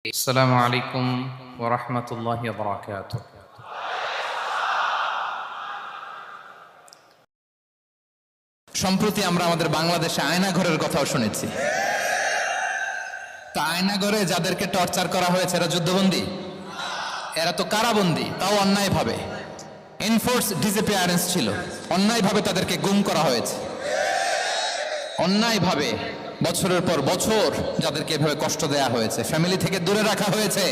আসসালামু আলাইকুম ওয়া রাহমাতুল্লাহি ওয়া বারাকাতুহু। সম্প্রতি আমরা আমাদের বাংলাদেশে আয়নাঘরের কথাও শুনেছি। তা আয়নাঘরে যাদেরকে টর্চার করা হয়েছে এরা যুদ্ধবন্দী? এরা তো কারাবন্দী, তাও অন্যায়ভাবে। এনফোর্স ডিসঅ্যাপিয়ারেন্স ছিল, অন্যায়ভাবে তাদেরকে গুম করা হয়েছে। অন্যায়ভাবে বছরের পর বছর যাদেরকে এভাবে কষ্ট দেয়া হয়েছে, ফ্যামিলি থেকে দূরে রাখা হয়েছে,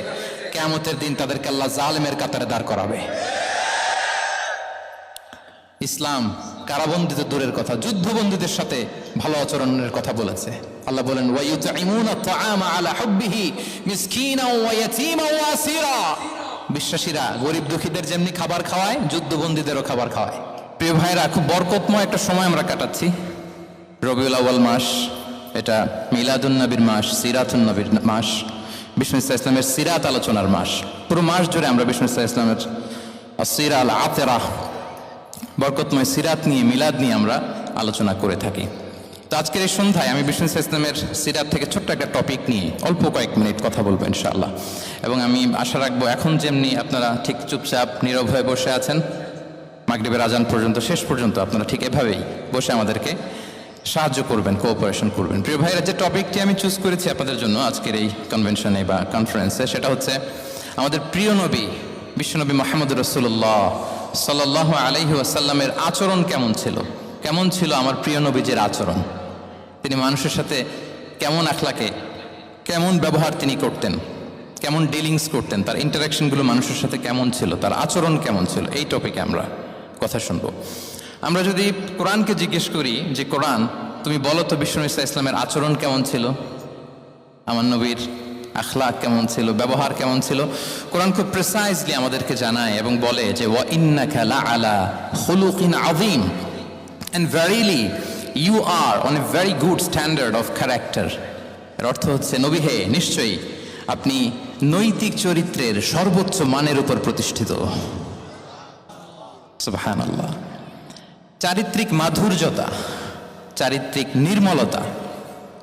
কিয়ামতের দিন তাদেরকে আল্লাহ জালেমের কাতারে দাঁড় করাবে। ইসলাম কারাবন্দীতে দূরের কথা, যুদ্ধবন্দীদের সাথে ভালো আচরণের কথা বলেছে। আল্লাহ বলেন, ওয়ায়ুতঈমুনা আত-তাআমা আলা হুব্বিহি মিসকিনাও ওয়া ইয়াতীমান ওয়া আসীরা। বিশ্বাসীরা গরিব দুঃখীদের যেমনি খাবার খাওয়ায়, যুদ্ধবন্দীদেরও খাবার খাওয়ায়। প্রিয় ভাইরা, খুব বরকতময় একটা সময় আমরা কাটাচ্ছি। রবিউল আউয়াল মাস, এটা মিলাদুন নবীর মাস, সিরাতুন নবীর মাস, বিষ্ণু ইসলামের সিরাত আলোচনার মাস। পুরো মাস জুড়ে আমরা বিষ্ণু ইসলামের আসিরা আল আতেরা, বরকতময় সিরাত নিয়ে, মিলাদ নিয়ে আমরা আলোচনা করে থাকি। তো আজকের এই সন্ধ্যায় আমি বিষ্ণু ইসলামের সিরাত থেকে ছোট্ট একটা টপিক নিয়ে অল্প কয়েক মিনিট কথা বলবো ইনশাআল্লাহ। এবং আমি আশা রাখবো এখন যেমনি আপনারা ঠিক চুপচাপ নীরব হয়ে বসে আছেন মাগরিবের আজান পর্যন্ত, শেষ পর্যন্ত আপনারা ঠিক এভাবেই বসে আমাদেরকে সাহায্য করবেন, কোঅপারেশন করবেন। প্রিয় ভাইরা, যে টপিকটি আমি চুজ করেছি আপনাদের জন্য আজকের এই কনভেনশনে বা কনফারেন্সে, সেটা হচ্ছে আমাদের প্রিয় নবী বিশ্বনবী মুহাম্মদ রাসূলুল্লাহ সাল্লাল্লাহু আলাইহি ওয়াসাল্লামের আচরণ কেমন ছিল। কেমন ছিল আমার প্রিয় নবীজির আচরণ? তিনি মানুষের সাথে কেমন আখলাকে, কেমন ব্যবহার তিনি করতেন, কেমন ডিলিংস করতেন, তার ইন্টারাকশনগুলো মানুষের সাথে কেমন ছিল, তার আচরণ কেমন ছিল, এই টপিকে আমরা কথা শুনবো। আমরা যদি কোরআনকে জিজ্ঞেস করি যে কোরআন, তুমি বলো তো বিষ্ণু ইসলামের আচরণ কেমন ছিল, আমার নবীর আখলাক কেমন ছিল, ব্যবহার কেমন ছিল, কোরআন খুব প্রিসাইজলি আমাদেরকে জানায় এবং বলে যে ওয়া ইন্নাকা লাআলা খুলুকিন আযীম, and verily you are on a very good standard of character. এর অর্থ হচ্ছে, নবী হে, নিশ্চয়ই আপনি নৈতিক চরিত্রের সর্বোচ্চ মানের উপর প্রতিষ্ঠিত। সুবহানাল্লাহ। চারিত্রিক মাধুর্যতা, চারিত্রিক নির্মলতা,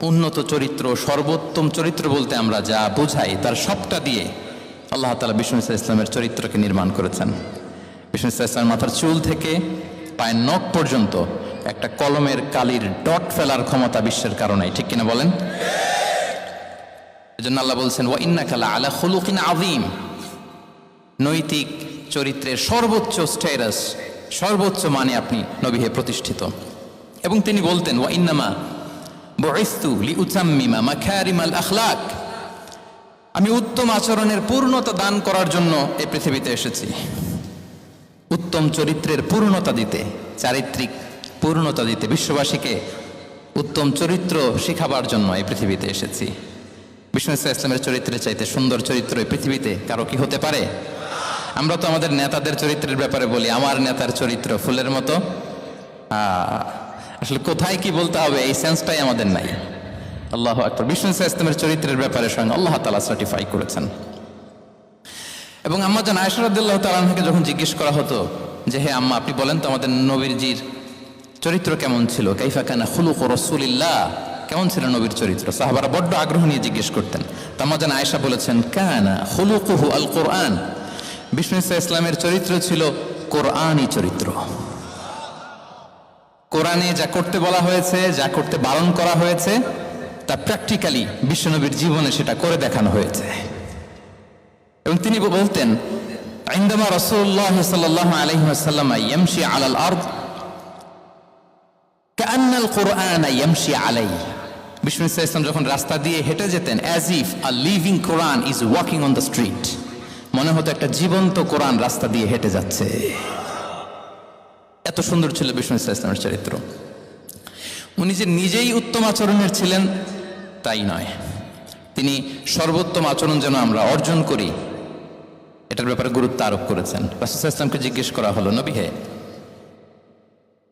উন্নত চরিত্র, সর্বোত্তম চরিত্র বলতে আমরা যা বোঝাই তার সবটা দিয়ে আল্লাহ তাআলা বিষ্ণু ইসলামের চরিত্রকে নির্মাণ করেছেন। বিষ্ণু ইসলামের মাথার চুল থেকে পায়ের নখ পর্যন্ত একটা কলমের কালির ডট ফেলার ক্ষমতা বিশ্বের কারণে, ঠিক কিনা বলেন? এজন্য আল্লাহ বলছেন ওয়া ইন্নাকা লাআলা খুলুকিন আযীম, নৈতিক চরিত্রের সর্বোচ্চ স্ট্যাটাস, সর্বোচ্চ মানে আপনি নবী হে প্রতিষ্ঠিত। এবং তিনি বলতেন ওয়া ইন্নামা বুইসতু লিউতাম্মিমা মাকারিমাল আখলাক, আমি উত্তম আচরণের পূর্ণতা দান করার জন্য এই পৃথিবীতে এসেছি। উত্তম চরিত্রের পূর্ণতা দিতে, চারিত্রিক পূর্ণতা দিতে, বিশ্ববাসীকে উত্তম চরিত্র শেখাবার জন্য এই পৃথিবীতে এসেছি। বিষ্ণু ইসলামের চরিত্রের চাইতে সুন্দর চরিত্র এই পৃথিবীতে কারো কি হতে পারে? আমরা তো আমাদের নেতাদের চরিত্রের ব্যাপারে বলি, আমার নেতার চরিত্র ফুলের মতো। আসলে কোথায় কি বলতে হবে এই সেন্সটাই আমাদের নাই। আল্লাহু আকবার। বিষ্ণু ইসলামের চরিত্রের ব্যাপারে স্বয়ং আল্লাহ তাআলা সার্টিফাই করেছেন। এবং আম্মা জান আয়েশা রাদিয়াল্লাহু তাআলা আনহাকে যখন জিজ্ঞেস করা হতো যে হে আম্মা, আপনি বলেন তো আমাদের নবীজির চরিত্র কেমন ছিল, কাইফা কানা খুলুকু রাসূলিল্লাহ, কেমন ছিল নবীর চরিত্র, সাহাবারা বড্ড আগ্রহ নিয়ে জিজ্ঞেস করতেন। তো আম্মা জান আয়েশা বলেছেন কানা খুলুকুহু আল কোরআন, বিষ্ণু ইসলামের চরিত্র ছিল কোরআনী চরিত্র। কোরআনে যা করতে বলা হয়েছে, যা করতে বারণ করা হয়েছে, তা প্র্যাকটিক্যালি বিশ্বনবীর জীবনে সেটা করে দেখানো হয়েছে। এবং তিনি বলতেন ইনদামা রাসূলুল্লাহ সাল্লাল্লাহু আলাইহি ওয়াসাল্লাম ইয়ামশি আলাল আরদ কাআন্নাল কুরআন ইয়ামশি আলাইহি, বিষ্ণু ইসলাম যখন রাস্তা দিয়ে হেঁটে যেতেন, as if a living Quran is walking on the street, মনে হতো একটা জীবন্ত কোরআন রাস্তা দিয়ে হেঁটে যাচ্ছে। এত সুন্দর ছিল বিষ্ণু ইসলামের চরিত্র। উনি যে নিজেই উত্তম আচরণের ছিলেন তাই নয়, তিনি সর্বোত্তম আচরণ যেন আমরা অর্জন করি এটার ব্যাপারে গুরুত্ব আরোপ করেছেন। রাসূল সাল্লাল্লাহু আলাইহি ওয়াসাল্লামকে জিজ্ঞেস করা হলো, নবী হে,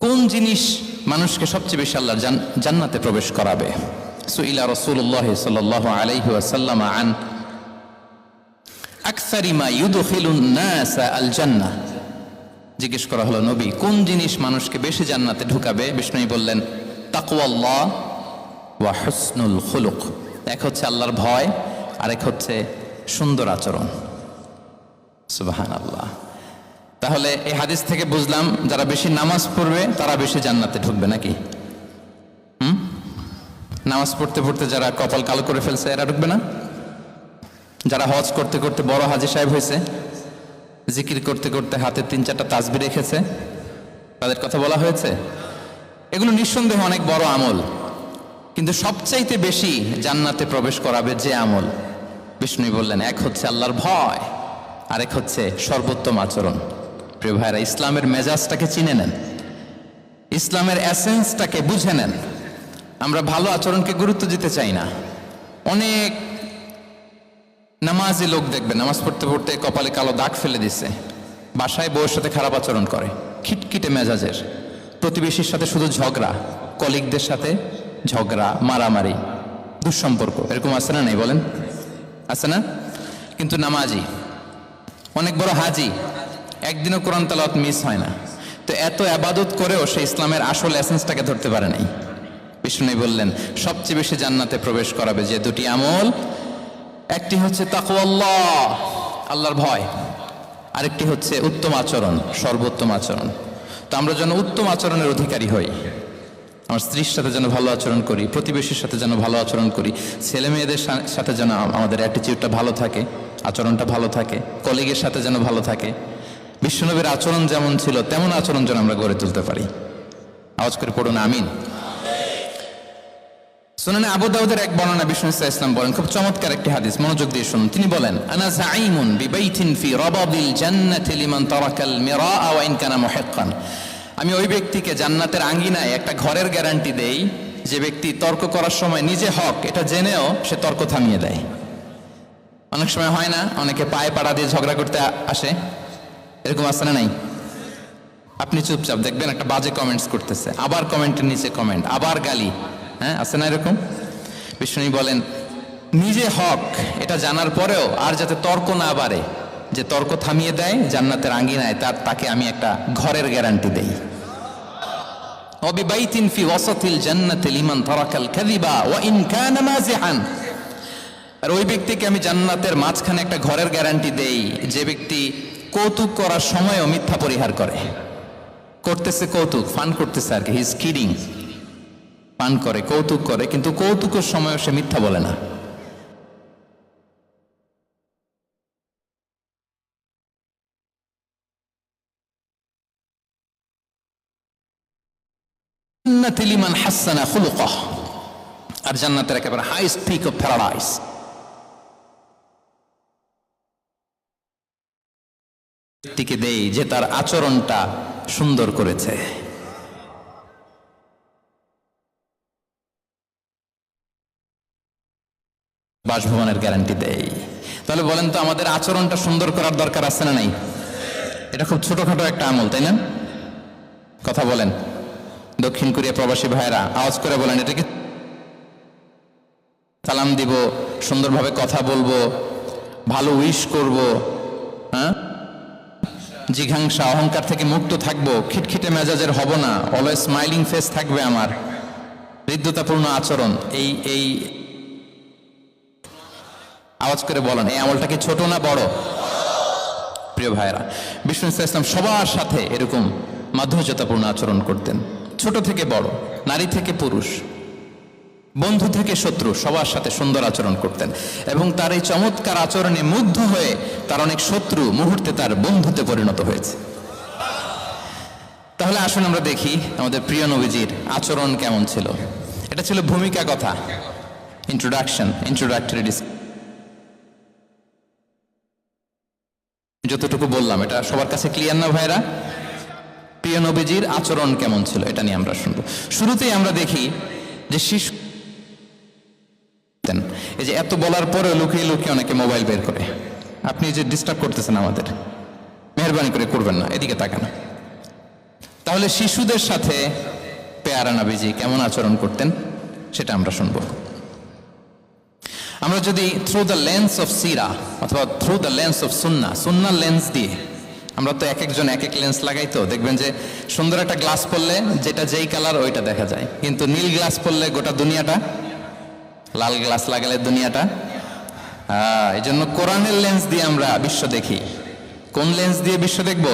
কোন জিনিস মানুষকে সবচেয়ে বেশি আল্লাহর জান্নাতে প্রবেশ করাবে? সুইলা রাসূলুল্লাহ সাল্লাল্লাহু আলাইহি ওয়াসাল্লাম আন আকসারি মা ইউদখিলুন নাস আল জান্নাহ, জিজ্ঞেস করা হলো নবী কোন জিনিস মানুষকে বেশি জান্নাতে ঢুকাবে? বিষ্ণু বললেন তাকওয়াল্লাহ ওয়া হুসনুল খুলুক। এক হচ্ছে আল্লাহর ভয়, আরেক হচ্ছে সুন্দর আচরণ। সুবহানাল্লাহ। তাহলে এই হাদিস থেকে বুঝলাম যারা বেশি নামাজ পড়বে তারা বেশি জান্নাতে ঢুকবে নাকি? নামাজ পড়তে পড়তে যারা কপাল কালো করে ফেলছে এরা ঢুকবে না? যারা হজ করতে করতে বড় হাজী সাহেব হয়েছে, জিকির করতে করতে হাতে 3-4টা তাসবিহ রেখেছে, তাদের কথা বলা হয়েছে। এগুলো নিঃসন্দেহে অনেক বড় আমল, কিন্তু সবচাইতে বেশি জান্নাতে প্রবেশ করাবে যে আমল, বিষ্ণু বললেন, এক হচ্ছে আল্লাহর ভয়, আরেক হচ্ছে সর্বোত্তম আচরণ। প্রিয় ভাইরা, ইসলামের মেজাজটাকে চিনে নেন, ইসলামের এসেন্সটাকে বুঝে নেন। আমরা ভালো আচরণকে গুরুত্ব দিতে চাই না। অনেক নামাজি লোক দেখবে নামাজ পড়তে পড়তে কপালে কালো দাগ ফেলে দিছে, বাসায় বউয়ের সাথে খারাপ আচরণ করে, খিটখিটে মেজাজের, প্রতিবেশীর সাথে শুধু ঝগড়া, কলিগদের সাথে ঝগড়া, মারামারি, দুঃসম্পর্ক, এরকম আছে না? নেই বলেন, আছে না? কিন্তু নামাজি, অনেক বড় হাজি, একদিনও কোরআন তেলাওয়াত মিস হয় না, তো এত আবাদত করেও সে ইসলামের আসল এসেন্সটাকে ধরতে পারে নাই। বিষ্ণু বললেন সবচেয়ে বেশি জান্নাতে প্রবেশ করাবে যে দুটি আমল, একটি হচ্ছে তাকওয়াল্লাহ, আল্লাহর ভয়, আরেকটি হচ্ছে উত্তম আচরণ, সর্বোত্তম আচরণ। তো আমরা যেন উত্তম আচরণের অধিকারী হই, আমার স্ত্রীর সাথে যেন ভালো আচরণ করি, প্রতিবেশীর সাথে যেন ভালো আচরণ করি, ছেলে মেয়েদের সাথে যেন আমাদের অ্যাটিটিউডটা ভালো থাকে, আচরণটা ভালো থাকে, কলিগের সাথে যেন ভালো থাকে। বিশ্বনবীর আচরণ যেমন ছিল তেমন আচরণ যেন আমরা গড়ে তুলতে পারি। আওয়াজ করে পড়ুন আমিন। সুনানে আবু দাউদের এক বর্ণনা বিষ্ণু ইসলাম বলেন, খুব চমৎকার একটি হাদিস, মনোযোগ দিয়ে শুনুন। তিনি বলেন, আনা যাঈমুন বিবাইতিন ফি রাবাদিল জান্নাতি লিমান তারাকাল মিরাআ ওয়া ইন কানা মুহিক্কান। আমি ওই ব্যক্তিকে জান্নাতের আঙ্গিনায় একটা ঘরের গ্যারান্টি দেই যে ব্যক্তি তর্ক করার সময় নিজে হক এটা জেনেও সে তর্ক থামিয়ে দেয়। অনেক সময় হয় না, অনেকে পায়ে পাড়া দিয়ে ঝগড়া করতে আসে, এরকম আছে না নাই? আপনি চুপচাপ দেখবেন একটা বাজে কমেন্টস করতেছে, আবার কমেন্টের নিচে কমেন্ট, আবার গালি, হ্যাঁ আছে না এরকম? বিষ্ণু বলেন নিজে হক এটা জানার পরেও আর যাতে তর্ক না বাড়ে, যে তর্ক থামিয়ে দেয় জান্নাতের আঙ্গিনায়, তাকে আমি একটা ঘরের গ্যারান্টি দেই। ওয়াবিবাইতিন ফি ওয়াসাতিল জান্নাতি লিমান তারাকাল কাযিবা ওয়া ইন কানা মাযিহান। আর ওই ব্যক্তিকে আমি জান্নাতের মাঝখানে একটা ঘরের গ্যারান্টি দেই যে ব্যক্তি কৌতুক করার সময়ও মিথ্যা পরিহার করে। করতেছে কৌতুক, ফান করতেছে আর কি, হি ইজ কিডিং, পান করে, কৌতুক করে, কিন্তু কৌতুকের সময়ও সে মিথ্যা বলে না। লিমান হাসানা খুলুকাহ, আর জান্নাতের একেবারে হাইস্ট পিক অফ প্যারাডাইস ব্যক্তিকে দেই যে তার আচরণটা সুন্দর করেছে। বাসভবনের গ্যারান্টি দেয়। তাহলে বলেন তো আমাদের আচরণটা সুন্দর করার দরকার আছে না নাই? এটা খুব ছোটখাটো একটা আমল, তাই না? কথা বলেন, দক্ষিণ কোরিয়া প্রবাসী ভাইরা আওয়াজ করে বলেন, এটা কি সালাম দিব, সুন্দরভাবে কথা বলবো, ভালো উইশ করব, হ্যাঁ, জিঘাংসা অহংকার থেকে মুক্ত থাকবো, খিটখিটে মেজাজের হব না, অলওয়েজ স্মাইলিং ফেস থাকবে আমার, হৃদ্যতাপূর্ণ আচরণ। এই আওয়াজ করে বলেন, এই আমলটা কি ছোট না বড়? প্রিয় ভাইরা, বিষ্ণু ইসলাম সবার সাথে এরকম মাধুর্যতাপূর্ণ আচরণ করতেন, ছোট থেকে বড়, নারী থেকে পুরুষ, বন্ধু থেকে শত্রু, সবার সাথে সুন্দর আচরণ করতেন। এবং তার এই চমৎকার আচরণে মুগ্ধ হয়ে তার অনেক শত্রু মুহূর্তে তার বন্ধুতে পরিণত হয়েছে। তাহলে আসুন আমরা দেখি আমাদের প্রিয় নবীজির আচরণ কেমন ছিল। এটা ছিল ভূমিকা কথা, ইন্ট্রোডাক্টরি ডিসকাশন। যতটুকু বললাম এটা সবার কাছে ক্লিয়ার না ভাইরা? প্রিয় নবীজির আচরণ কেমন ছিল এটা নিয়ে আমরা শুনবো। শুরুতেই আমরা দেখি যে শিশু, এই যে এত বলার পরে লুকিয়ে লুকিয়ে অনেকে মোবাইল বের করে, আপনি যে ডিস্টার্ব করতেছেন আমাদের, মেহরবানি করে করবেন না, এদিকে তাকান। তাহলে শিশুদের সাথে পেয়ারা নবীজি কেমন আচরণ করতেন সেটা আমরা শুনবো। আমরা যদি থ্রু দ্য লেন্স অফ সিরা অথবা through the lens of Sunnah lens দিয়ে, আমরা তো এক একজন এক এক লেন্স লাগাই, তো দেখবেন যে সুন্দর একটা গ্লাস পরলে যেটা যেই কালার ওইটা দেখা যায়, কিন্তু নীল গ্লাস পরলে গোটা দুনিয়াটা, লাল গ্লাস লাগালে দুনিয়াটা এই জন্য কোরআনের লেন্স দিয়ে আমরা বিশ্ব দেখি। কোন লেন্স দিয়ে বিশ্ব দেখব?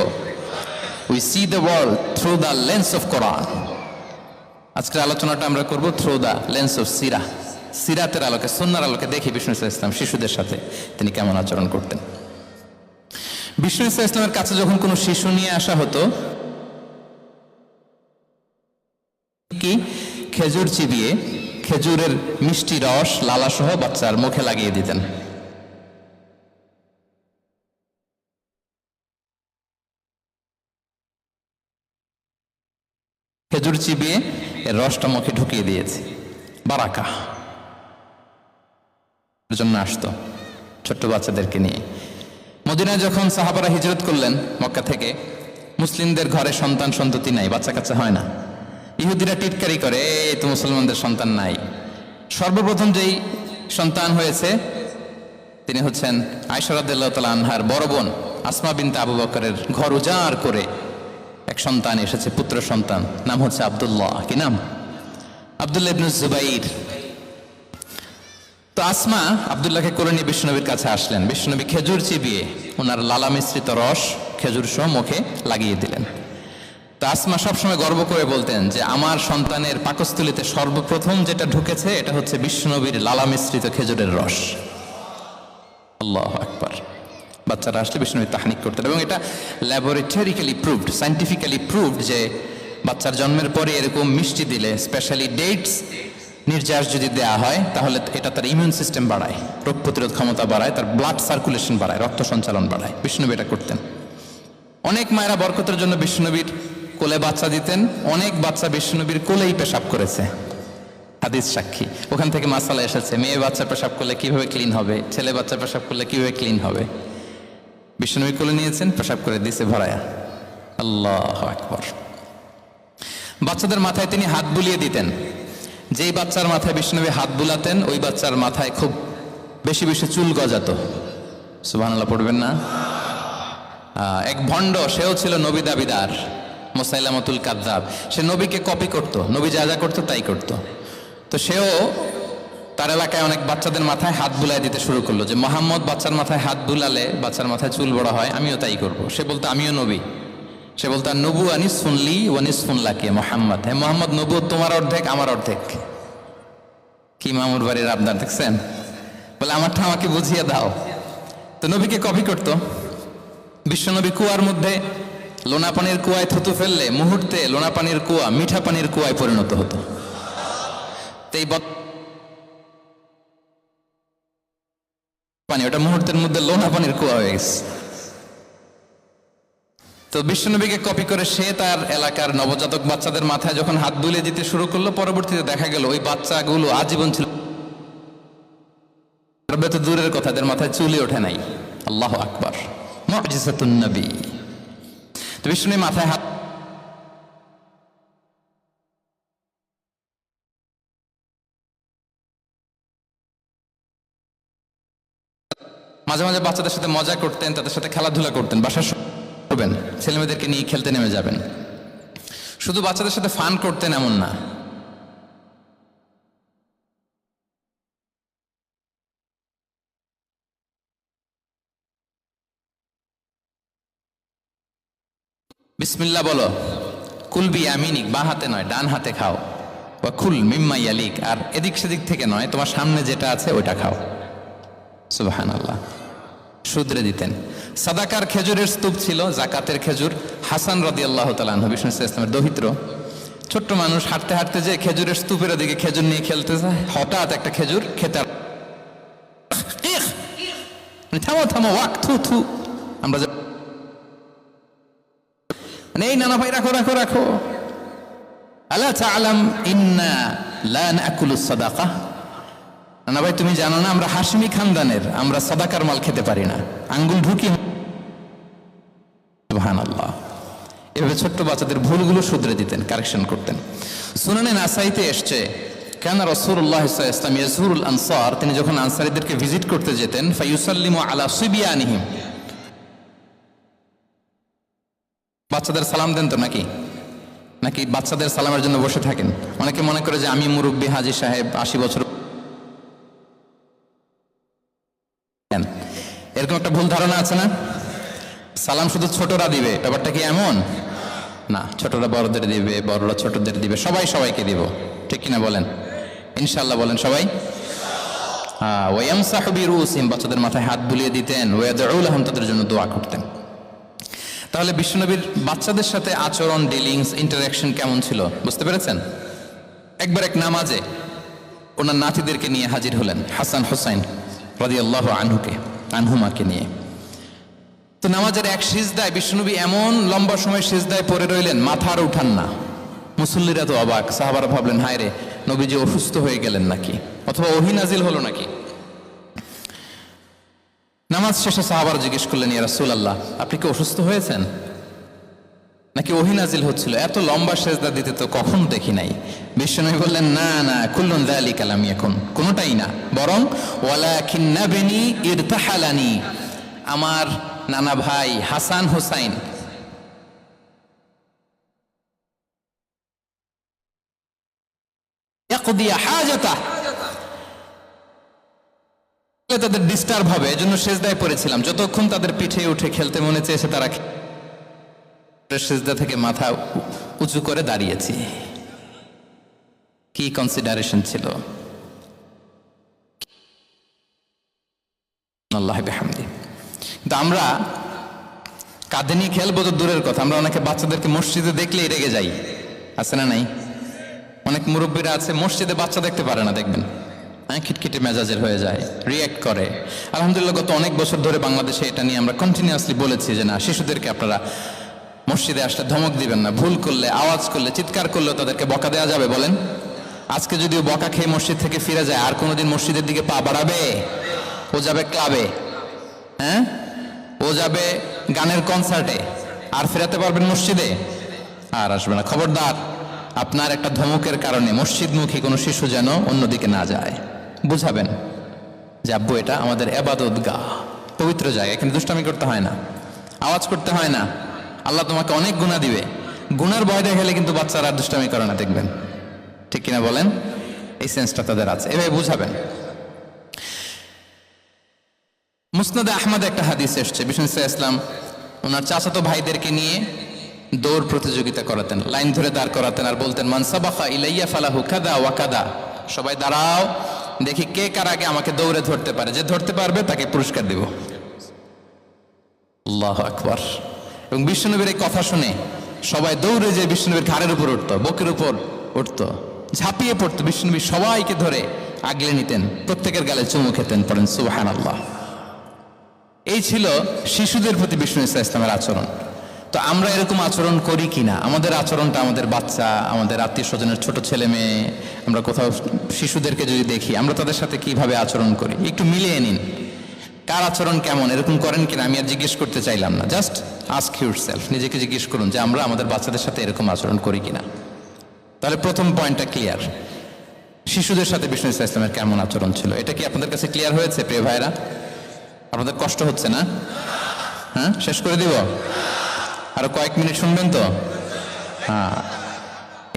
We see the world through the lens of Quran. আজকের আলোচনাটা আমরা করব থ্রু দ্য লেন্স অফ সিরা। সিরাতের আলোকে, সুন্নাহর আলোকে দেখি বিষ্ণু ইসলাম শিশুদের সাথে তিনি কেমন আচরণ করতেন। বিষ্ণু ইসলামের কাছে যখন কোনো শিশু নিয়ে আসা হতো, কি খেজুর চিবিয়ে খেজুরের মিষ্টি রস লালা সহ বাচ্চার মুখে লাগিয়ে দিতেন। খেজুর চিবিয়ে এর রসটা মুখে ঢুকিয়ে দিয়েছে, বারাকা জন্য আসতো ছোট্ট বাচ্চাদেরকে নিয়ে। মদিনায় যখন সাহাবারা হিজরত করলেন মক্কা থেকে, মুসলিমদের ঘরে সন্তান সন্ততি নাই, বাচ্চা কাচ্চা হয় না। ইহুদিরা টিটকারি করে, এই তো মুসলমানদের সন্তান নাই। সর্বপ্রথম যেই সন্তান হয়েছে তিনি হচ্ছেন আয়েশা রাদিয়াল্লাহু তাআলা আনহার বড় বোন আসমা বিনতে আবু বকরের ঘর উজাড় করে এক সন্তান এসেছে, পুত্র সন্তান, নাম হচ্ছে আব্দুল্লাহ। কি নাম? আব্দুল্লাহ ইবনে জুবাইর। তো আসমা আব্দুল্লাহকে কোলে নিয়ে বিষ্ণুনবীর কাছে আসলেন। বিষ্ণুনবী খেজুর চিবিয়ে ওনার লালা মিশ্রিত রস খেজুর সহ মুখে লাগিয়ে দিলেন। তো আসমা সবসময় গর্ব করে বলতেন যে আমার সন্তানের পাকস্থলীতে সর্বপ্রথম যেটা ঢুকেছে এটা হচ্ছে বিষ্ণুনবীর লালা মিশ্রিত খেজুরের রস। আল্লাহু আকবার। বাচ্চারা আসলে বিষ্ণুনবী তাহনিক করতেন, এবং এটা ল্যাবরেটরিক্যালি প্রুভড, সায়েন্টিফিক্যালি প্রুভড যে বাচ্চার জন্মের পরে এরকম মিষ্টি দিলে, স্পেশালি ডেটস নির্যাস যদি দেয়া হয়, তাহলে এটা তার ইমিউন সিস্টেম বাড়ায়, রোগ প্রতিরোধ ক্ষমতা বাড়ায়, তার ব্লাড সার্কুলেশন বাড়ায়, রক্ত সঞ্চালন বাড়ায়। বিষ্ণুনবী এটা করতেন। অনেক মায়েরা বরকতের জন্য বিষ্ণুনবীর কোলে বাচ্চা দিতেন। অনেক বাচ্চা বিষ্ণুনবীর কোলেই পেশাব করেছে, হাদিস সাক্ষী। ওখান থেকে মাসালা এসেছে, মেয়ে বাচ্চা পেশাব করলে কিভাবে ক্লিন হবে, ছেলে বাচ্চা পেশাব করলে কিভাবে ক্লিন হবে। বিষ্ণুনবী কোলে নিয়েছেন, পেশাব করে দিছে ভরায়া। আল্লাহু আকবার। বাচ্চাদের মাথায় তিনি হাত বুলিয়ে দিতেন। যেই বাচ্চার মাথায় বিষ্ণুনবী হাত বুলাতেন ওই বাচ্চার মাথায় খুব বেশি বেশি চুল গজাতো। সুবহানাল্লাহ পড়বেন না? এক ভণ্ড, সেও ছিল নবী দাবিদার, মুসাইলামাতুল কাযযাব। সে নবীকে কপি করত, নবী যা যা করতো তাই করত। তো সেও তার এলাকায় অনেক বাচ্চাদের মাথায় হাত বুলাই দিতে শুরু করলো, যে মোহাম্মদ বাচ্চার মাথায় হাত বুলালে বাচ্চার মাথায় চুল বড় হয়, আমিও তাই করব। সে বলতো আমিও নবী। সে বলতো নবু আনিস শুনলি ওয়ানিস শুনলাকে মোহাম্মদ, হ্যাঁ মোহাম্মদ নবু তোমার অর্ধেক আমার অর্ধেক। কি মামুর বাড়ির আবদার দেখছেন? বলে আমারটা আমাকে বুঝিয়ে দাও। তো নবীকে কপি করতো। বিশ্বনবী কুয়ার মধ্যে লোনা পানির কুয়ায় থুতু ফেললে মুহূর্তে লোনা পানির কুয়া মিঠা পানির কুয়ায় পরিণত হতো। তো এই পানি ওটা মুহূর্তের মধ্যে লোনা পানির কুয়া হয়ে গেছে। তো বিশ্বনবীকে কপি করে সে তার এলাকার নবজাতক বাচ্চাদের মাথায় যখন হাত বুলিয়ে দিতে শুরু করলো, পরবর্তীতে দেখা গেল ওই বাচ্চাগুলো আজীবন ছিল, তো দূরের কথা, এদের মাথায় চুলই ওঠে নাই। আল্লাহু আকবার, মুজিজাতুন নবী। তো বিষ্ণুনবী মাথায় হাত মাঝে মাঝে বাচ্চাদের সাথে মজা করতেন, তাদের সাথে খেলাধুলা করতেন। বাসার করবেন, ছেলেমেয়েদেরকে নিয়ে খেলতে নেমে যাবেন। শুধু বাচ্চাদের সাথে ফান করতেন এমন না, বিসমিল্লাহ বলো, কুলবি আমিনিক, বা হাতে নয় ডান হাতে খাও, বা খুল মিম্মা ইয়ালিক, আর এদিক সেদিক থেকে নয়, তোমার সামনে যেটা আছে ওইটা খাও। সুবহানাল্লাহ। শুধরে দিতেন। সাদাকার খেজুরের স্তূপ ছিল, জাকাতের খেজুর। হাসান রাদিয়াল্লাহু তাআলা আনহু, বিষ্ণু ইসলামের দৌহিত্র, ছোট্ট মানুষ, হাঁটতে হাঁটতে যে খেজুরের স্তূপের দিকে খেজুর নিয়ে খেলতে যায়, হঠাৎ একটা খেজুর খেতে, থামো থামো, ওয়াক থু থু। আমরা এই নানা ভাই রাখো রাখো রাখো। আলা তাআলাম ইন্না লা নাকুলুস সাদাকা। নানা ভাই তুমি জানো না আমরা হাশমি খানদানের, আমরা সাদাকার মাল খেতে পারি না। আঙ্গুল ঢুকি। সুবহানাল্লাহ। এভাবে ছোট্ট বাচ্চাদের ভুলগুলো শুধরে দিতেন, কারেকশন করতেন। সুনানে নাসাইতে এসছে, কানা রাসূলুল্লাহ সাল্লাল্লাহু আলাইহি ওয়াসাল্লাম ইয়াজুরুল আনসার, তিনি যখন আনসারীদেরকে ভিজিট করতে যেতেন, ফায়ুসাল্লিমু আলা সিবিয়ানিহিম, বাচ্চাদের সালাম দেন তো নাকি? নাকি বাচ্চাদের সালামের জন্য বসে থাকেন? অনেকে মনে করে যে আমি মুরব্বী হাজী সাহেব 80 বছর দেখেন, এরকম একটা ভুল ধারণা আছে না? সালাম শুধু ছোটরা দিবে, ব্যাপারটা কি এমন না? ছোটরা বড়দের দিবে, বড়রা ছোটদের দিবে, সবাই সবাইকে দিব, ঠিক কিনা বলেন? ইনশাআল্লাহ বলেন সবাই। ওয়ায়ামসাহু বিরুসিহিম, বাচ্চাদের মাথায় হাত বুলিয়ে দিতেন, ওয়ায়াদউ লাহুম, তাদের জন্য দোয়া করতেন। তাহলে বিশ্বনবীর বাচ্চাদের সাথে আচরণ, ডিলিংস, ইন্টারাকশন কেমন ছিল বুঝতে পেরেছেন? একবার এক নামাজে ওনার নাতিদেরকে নিয়ে হাজির হলেন, হাসান হুসাইন রাদিয়াল্লাহু আনহুমাকে নিয়ে। তো নামাজের এক সিজদায় বিশ্বনবী এমন লম্বা সময় সিজদায় পড়ে রইলেন, মাথা আর উঠান না। মুসল্লিরা তো অবাক, সাহাবারা ভাবলেন হায় রে, নবীজি অসুস্থ হয়ে গেলেন নাকি, অথবা ওহী নাজিল হলো নাকি। নামাজ শেষে সাহাবারা জিজ্ঞেস করলেন, ইয়া রাসূলুল্লাহ, আপনি কি অসুস্থ হয়েছেন নাকি ওহী নাজিল হচ্ছিল? এত লম্বা সিজদা দিতে তো কখনো দেখি নাই। বিশ্বনবী বললেন, না না, কুল্লুন যালিকা লাম ইয়াকুন, কোনোটাই না, বরং ওয়ালাকিন্না বিনি ইরতাহালানি, আমার নানা ভাই হাসান হুসাইন ইয়াকদিয়া হাজাতা, তাদের ডিস্টার্ব হবে এজন্য সিজদায় পড়েছিলাম। যতক্ষণ তাদের পিঠে উঠে খেলতে মনে চেয়েছে তারা সিজদা থেকে মাথা উঁচু করে দাঁড়িয়েছি। কি কনসিডারেশন ছিল! আল্লাহ বিহামদি। কিন্তু আমরা কাঁধে নিয়ে খেলবো তো দূরের কথা, আমরা অনেকে বাচ্চাদেরকে মসজিদে দেখলেই রেগে যাই, আছে না নাই? অনেক মুরব্বীরা আছে মসজিদে বাচ্চা দেখতে পারে না, দেখবেন খিটখিটে মেজাজের হয়ে যায়, রিয়্যাক্ট করে। আলহামদুলিল্লাহ গত অনেক বছর ধরে বাংলাদেশে এটা নিয়ে আমরা কন্টিনিউয়াসলি বলেছি যে না, শিশুদেরকে আপনারা মসজিদে আসলে ধমক দিবেন না, ভুল করলে, আওয়াজ করলে, চিৎকার করলেও তাদেরকে বকা দেওয়া যাবে? বলেন, আজকে যদিও বকা খেয়ে মসজিদ থেকে ফিরে যায়, আর কোনোদিন মসজিদের দিকে পা বাড়াবে? ও যাবে ক্লাবে, হ্যাঁ, ও যাবে গানের কনসার্টে, আর ফেরাতে পারবেন মসজিদে? আর আসবে না। খবরদার, আপনার একটা ধমকের কারণে মসজিদমুখী কোনো শিশু যেন অন্যদিকে না যায়। বুঝাবেন যে আব্বু, এটা আমাদের ইবাদতগাহ, পবিত্র জায়গা, এখানে দুষ্টামি করতে হয় না, আওয়াজ করতে হয় না, আল্লাহ তোমাকে অনেক গুনাহ দিবে। গুনার ভয় দেখালে কিন্তু বাচ্চারা দুষ্টামি করে না, দেখবেন, ঠিক কিনা বলেন? এই সেন্সটা তাদের আছে, এভাবে বুঝাবেন। মুসনাদে আহমদ একটা হাদিস এসছে, বিষ্ণু ইসলাম ওনার চাচাতো ভাইদেরকে নিয়ে দৌড় প্রতিযোগিতা করাতেন, লাইন ধরে দাঁড় করাতেন, আর বলতেন, মান সাবাখা ইলাইয়া ফালাহু কাদা ওয়া কাদা, সবাই দাঁড়াও, দেখি কে কার আগে আমাকে দৌড়ে ধরতে পারে, যে ধরতে পারবে তাকে পুরস্কার দেব। আল্লাহু আকবার। এবং বিশ্বনবীর এই কথা শুনে সবাই দৌড়ে যে বিশ্বনবীর ঘাড়ের উপর উঠতো, বুকের উপর উঠতো, ঝাঁপিয়ে পড়তো, বিশ্বনবী সবাইকে ধরে আগলে নিতেন, প্রত্যেকের গালে চুমু খেতেন, পড়েন সুবহানাল্লাহ। এই ছিল শিশুদের প্রতি বিষ্ণু ইসলামের আচরণ। তো আমরা এরকম আচরণ করি কিনা? আমাদের আচরণটা আমাদের বাচ্চা, আমাদের আত্মীয় স্বজনের ছোট ছেলে মেয়ে, আমরা কোথাও শিশুদেরকে যদি দেখি, আমরা তাদের সাথে কিভাবে আচরণ করি একটু মিলিয়ে নিন। কার আচরণ কেমন, এরকম করেন কিনা আমি আর জিজ্ঞেস করতে চাইলাম না, জাস্ট আস্ক ইউরসেলফ, নিজেকে জিজ্ঞেস করুন যে আমরা আমাদের বাচ্চাদের সাথে এরকম আচরণ করি কিনা। তাহলে প্রথম পয়েন্টটা ক্লিয়ার, শিশুদের সাথে বিষ্ণু ইসলামের কেমন আচরণ ছিল। এটা কি আপনাদের কাছে ক্লিয়ার হয়েছে প্রিয় ভাইরা? আপনাদের কষ্ট হচ্ছে না? হ্যাঁ, শেষ করে দিব? আরো কয়েক মিনিট শুনবেন তো? হ্যাঁ,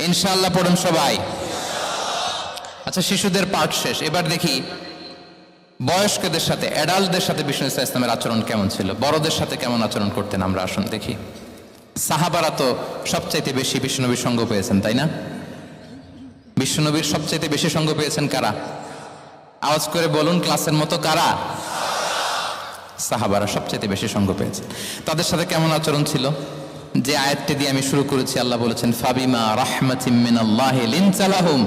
ইনশাআল্লাহ পড়ুন সবাই। আচ্ছা, শিশুদের পাঠ শেষ, এবার দেখি বয়স্কদের সাথে, অ্যাডাল্টদের সাথে বিষ্ণু ইসলামের আচরণ কেমন ছিল, বড়দের সাথে কেমন আচরণ করতেন। আমরা আসুন দেখি। সাহাবারা তো সবচাইতে বেশি বিশ্বনবীর সঙ্গ পেয়েছেন, তাই না? বিশ্বনবীর সবচাইতে বেশি সঙ্গ পেয়েছেন কারা? আওয়াজ করে বলুন ক্লাসের মতো, কারা? সাহাবারা সবচাইতে বেশি সঙ্গ পেয়েছে। তাদের সাথে কেমন আচরণ ছিল? যে আয়াতটি দিয়ে আমি শুরু করেছি, আল্লাহ বলেছেন, ফাবিমা রাহমাতিম মিনাল্লাহি লিনতা লাহুম